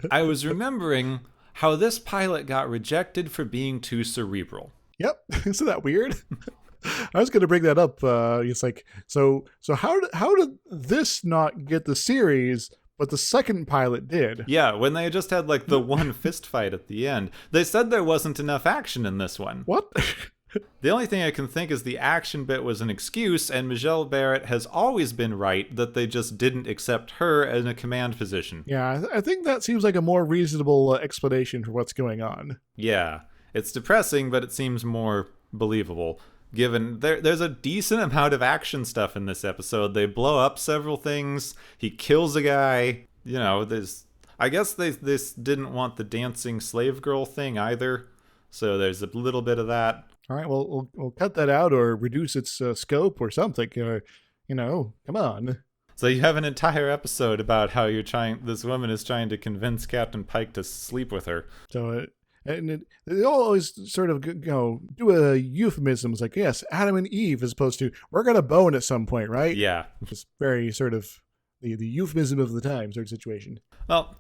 I was remembering how this pilot got rejected for being too cerebral. Yep. Isn't that weird? I was going to bring that up. It's like, so how did this not get the series, but the second pilot did? Yeah, when they just had like the one fist fight at the end. They said there wasn't enough action in this one. What? The only thing I can think is the action bit was an excuse, and Michelle Barrett has always been right that they just didn't accept her in a command position. Yeah, I think that seems like a more reasonable explanation for what's going on. Yeah. It's depressing, but it seems more believable, given there's a decent amount of action stuff in this episode. They blow up several things. He kills a guy. I guess this didn't want the dancing slave girl thing either, so there's a little bit of that. All right, well, we'll cut that out or reduce its scope or something. Come on. So you have an entire episode about how this woman is trying to convince Captain Pike to sleep with her. So and they always sort of do a euphemism. It's like, yes, Adam and Eve, as opposed to we're gonna bone at some point, right? Yeah, it's very sort of the euphemism of the time sort of situation. Well,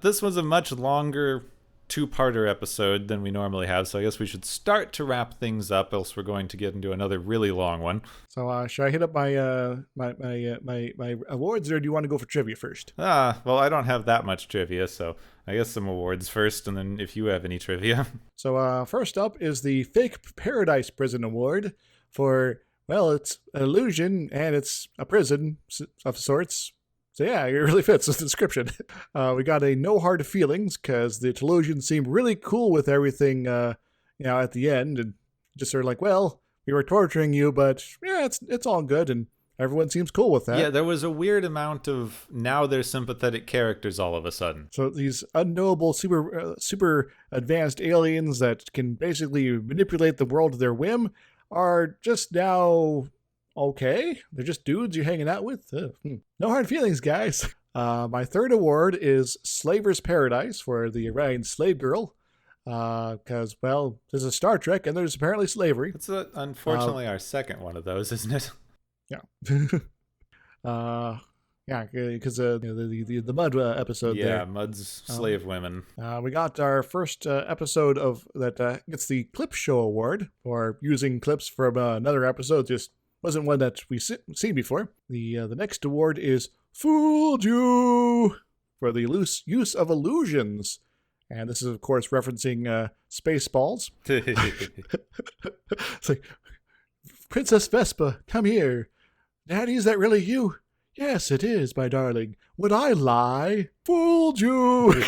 this was a much longer two-parter episode than we normally have, so I guess we should start to wrap things up, else we're going to get into another really long one. So should I hit up my my awards, or do you want to go for trivia first? Well, I don't have that much trivia, so I guess some awards first, and then if you have any trivia. So first up is the Fake Paradise Prison Award for well, it's an illusion and it's a prison of sorts. So yeah, it really fits the description. We got a no hard feelings because the Telosians seem really cool with everything, at the end, and just sort of like, well, we were torturing you, but yeah, it's all good, and everyone seems cool with that. Yeah, there was a weird amount of now they're sympathetic characters all of a sudden. So these unknowable, super advanced aliens that can basically manipulate the world to their whim are just now okay. They're just dudes you're hanging out with. No hard feelings, guys. My third award is Slaver's Paradise for the Orion slave girl. Because, well, there's a Star Trek and there's apparently slavery. It's unfortunately our second one of those, isn't it? Yeah. Yeah, because the Mud episode there. Yeah, Mud's slave women. We got our first episode of that gets the Clip Show Award for using clips from another episode. Just wasn't one that we seen before. The next award is Fooled You for the loose use of illusions. And this is, of course, referencing Spaceballs. It's like, Princess Vespa, come here. Daddy, is that really you? Yes, it is, my darling. Would I lie? Fooled you.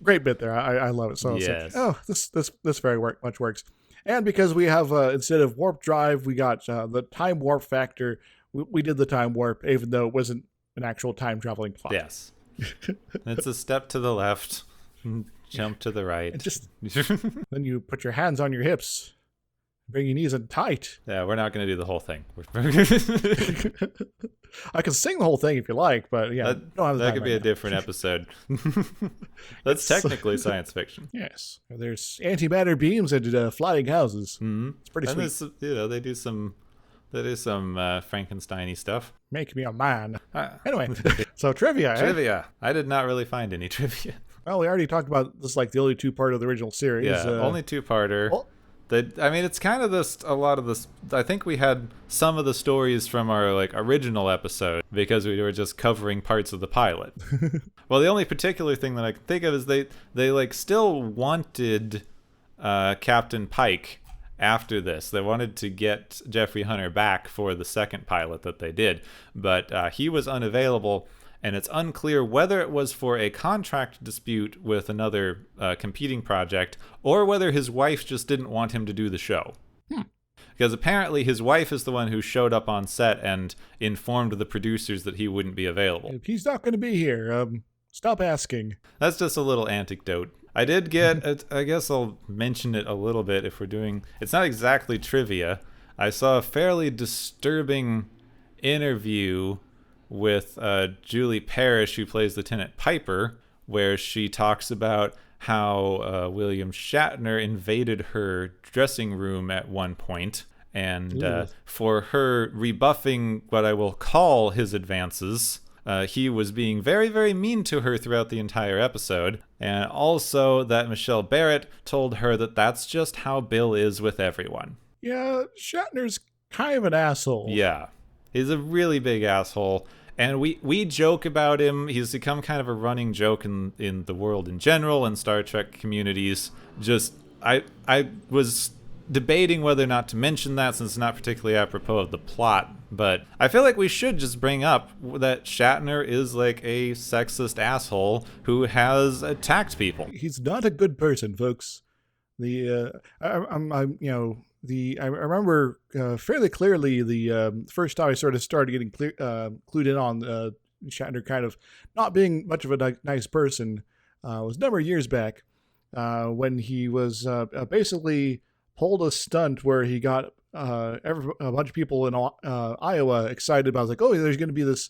Great bit there. I love it. So yes. It's like, this very much works. And because we have, instead of warp drive, we got the time warp factor. We did the time warp, even though it wasn't an actual time traveling plot. Yes. It's a step to the left, jump to the right. And just then you put your hands on your hips, bring your knees in tight. Yeah, we're not going to do the whole thing. I can sing the whole thing if you like, but yeah, that could be a different episode. That's technically science fiction. Yes, there's antimatter beams and flying houses. Mm-hmm. It's pretty sweet. They do some Frankenstein-y stuff. Make me a man. Anyway, so trivia. Trivia. I did not really find any trivia. Well, we already talked about this, like the only two-part of the original series. Yeah, only two-parter. Well, it's kind of a lot of this. I think we had some of the stories from our original episode because we were just covering parts of the pilot. Well, the only particular thing that I can think of is they still wanted Captain Pike after this. They wanted to get Jeffrey Hunter back for the second pilot that they did, but he was unavailable, and it's unclear whether it was for a contract dispute with another competing project or whether his wife just didn't want him to do the show. Because apparently his wife is the one who showed up on set and informed the producers that he wouldn't be available. If he's not going to be here, stop asking. That's just a little anecdote. I did get, I guess I'll mention it a little bit if we're doing, it's not exactly trivia. I saw a fairly disturbing interview with Julie Parrish, who plays Lieutenant Piper, where she talks about how William Shatner invaded her dressing room at one point, and for her rebuffing what I will call his advances, he was being very, very mean to her throughout the entire episode. And also that Michelle Barrett told her that that's just how Bill is with everyone. Yeah, Shatner's kind of an asshole. Yeah, he's a really big asshole. And we joke about him. He's become kind of a running joke in the world in general and Star Trek communities. Just, I was debating whether or not to mention that since it's not particularly apropos of the plot. But I feel like we should just bring up that Shatner is like a sexist asshole who has attacked people. He's not a good person, folks. I remember fairly clearly the first time I sort of started getting clued in on Shatner kind of not being much of a nice person was a number of years back when he was basically pulled a stunt where he got a bunch of people in Iowa excited about, like, oh, there's going to be this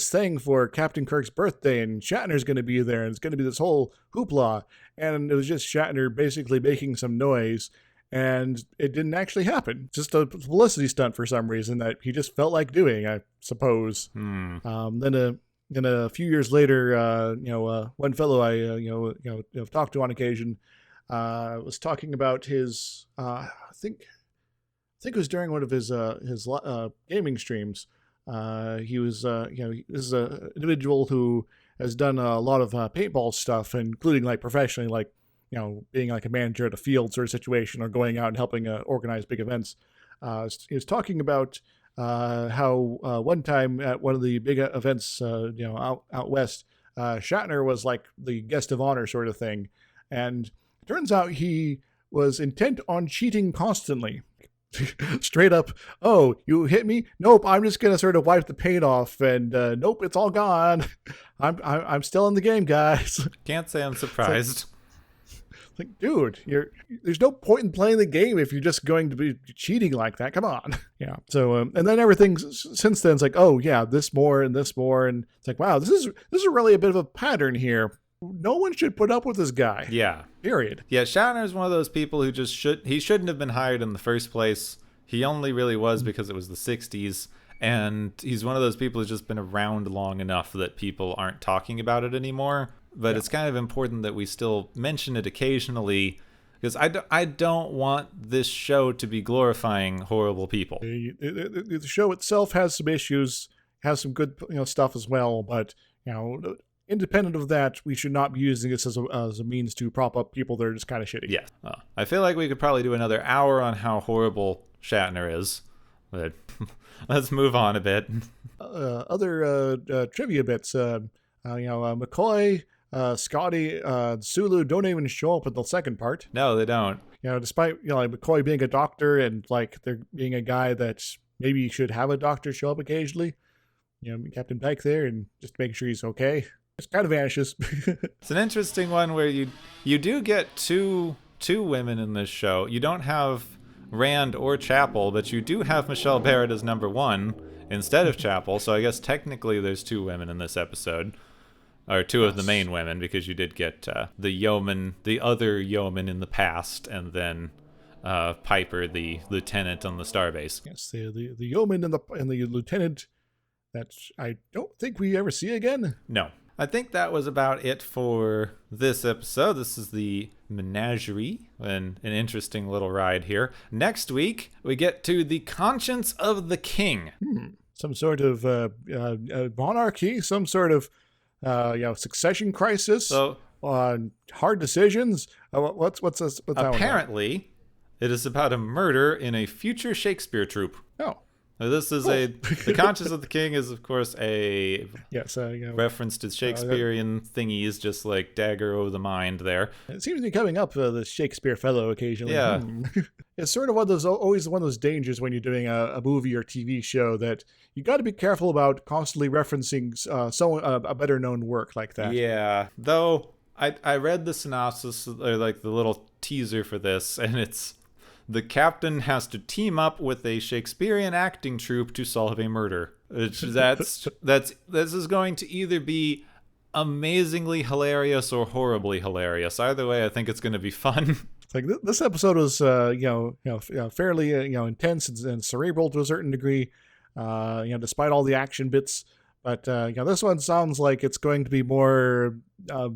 thing for Captain Kirk's birthday, and Shatner's going to be there, and it's going to be this whole hoopla. And it was just Shatner basically making some noise, and it didn't actually happen. Just a publicity stunt for some reason that he just felt like doing, I suppose. Then a few years later, one fellow I talked to on occasion was talking about his I think it was during one of his gaming streams. He was this is an individual who has done a lot of paintball stuff, including like professionally, like being like a manager at a field sort of situation or going out and helping organize big events. he was talking about how one time at one of the big events, out west, Shatner was like the guest of honor sort of thing, and it turns out he was intent on cheating constantly. Straight up, oh, you hit me? Nope, I'm just gonna sort of wipe the paint off, and nope, it's all gone. I'm still in the game, guys. Can't say I'm surprised. Like, dude, there's no point in playing the game if you're just going to be cheating like that. Come on. Yeah. So, and then everything since then is like, oh yeah, this more, and it's like, wow, this is really a bit of a pattern here. No one should put up with this guy. Yeah. Period. Yeah, Shatner's one of those people who just he shouldn't have been hired in the first place. He only really was because it was the 60s. And he's one of those people who's just been around long enough that people aren't talking about it anymore. But It's kind of important that we still mention it occasionally, because I don't want this show to be glorifying horrible people. The show itself has some issues, has some good stuff as well, but independent of that, we should not be using this as a means to prop up people that are just kind of shitty. Yeah. I feel like we could probably do another hour on how horrible Shatner is, but let's move on a bit. Other trivia bits, McCoy, Scotty, Sulu don't even show up in the second part. No, they don't. Despite like McCoy being a doctor and like there being a guy that maybe should have a doctor show up occasionally. Captain Pike there and just making sure he's okay. Just kind of vanishes. It's an interesting one where you do get two women in this show. You don't have Rand or Chapel, but you do have Michelle Barrett as number one instead of Chapel. So I guess technically there's two women in this episode, or two of the main women, because you did get the other yeoman in the past, and then Piper, the lieutenant on the starbase. Yes, the yeoman and the lieutenant that I don't think we ever see again. No. I think that was about it for this episode. This is the Menagerie, and an interesting little ride here. Next week, we get to the conscience of the king. Some sort of monarchy, some sort of succession crisis, hard decisions. What's that apparently, it is about a murder in a future Shakespeare troupe. Oh. Now, this is the conscience of the king is, of course, a reference to Shakespearean thingies, just like Dagger Over the Mind there. It seems to be coming up, the Shakespeare fellow occasionally. Yeah. It's sort of always one of those dangers when you're doing a movie or TV show that you got to be careful about constantly referencing a better known work like that. Yeah, though I read the synopsis, or like the little teaser for this, and it's the captain has to team up with a Shakespearean acting troupe to solve a murder. This is going to either be amazingly hilarious or horribly hilarious. Either way, I think it's going to be fun. Like this episode was, fairly intense and cerebral to a certain degree, despite all the action bits. But this one sounds like it's going to be more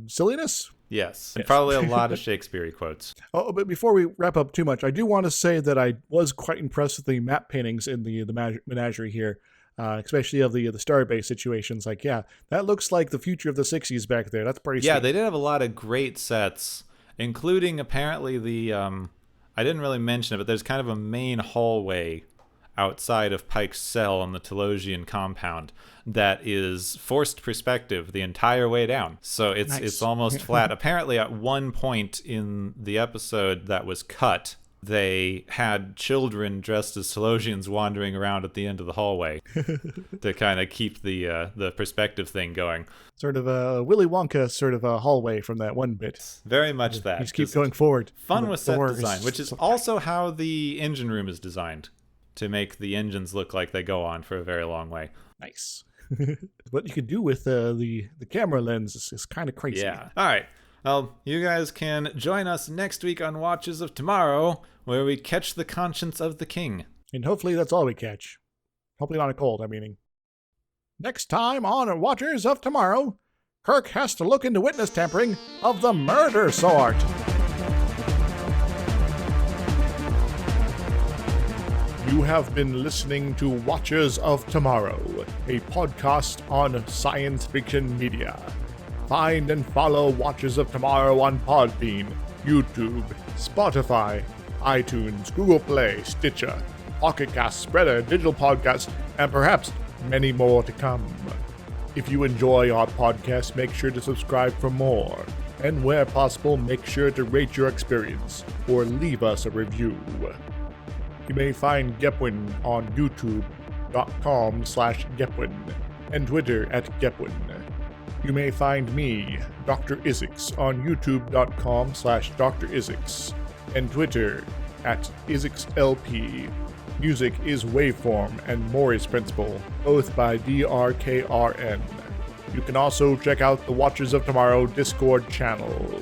silliness. Yes, and probably a lot of Shakespeare quotes. Oh, but before we wrap up too much, I do want to say that I was quite impressed with the map paintings in the Menagerie here, especially of the Starbase situations. Like, yeah, that looks like the future of the 60s back there. That's pretty Yeah, sweet. They did have a lot of great sets, including apparently the, I didn't really mention it, but there's kind of a main hallway outside of Pike's cell on the Telosian compound that is forced perspective the entire way down. So it's almost flat. Apparently at one point in the episode that was cut, they had children dressed as Telosians wandering around at the end of the hallway to kind of keep the perspective thing going. Sort of a Willy Wonka sort of a hallway from that one bit. Very much that. Just keep going forward. Fun with set design, which is also how the engine room is designed, to make the engines look like they go on for a very long way. Nice. What you can do with the camera lens is kind of crazy. Yeah. All right. Well, you guys can join us next week on Watches of Tomorrow, where we catch the conscience of the king. And hopefully that's all we catch. Hopefully not a cold, I'm meaning. Next time on Watchers of Tomorrow, Kirk has to look into witness tampering of the murder sort. You have been listening to Watchers of Tomorrow, a podcast on science fiction media. Find and follow Watchers of Tomorrow on Podbean, YouTube, Spotify, iTunes, Google Play, Stitcher, Pocket Cast, Spreader, Digital Podcast, and perhaps many more to come. If you enjoy our podcast, make sure to subscribe for more. And where possible, make sure to rate your experience or leave us a review. You may find Gepwin on youtube.com/Gepwin and Twitter @Gepwin. You may find me, Dr. Isix, on youtube.com/Dr. Isix and Twitter @IsixLP. Music is Waveform and Maury's Principle, both by DRKRN. You can also check out the Watchers of Tomorrow Discord channel.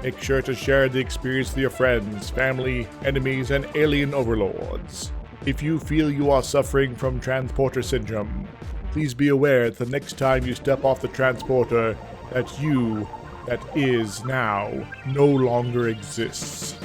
Make sure to share the experience with your friends, family, enemies, and alien overlords. If you feel you are suffering from transporter syndrome, please be aware that the next time you step off the transporter, that you, that is now, no longer exists.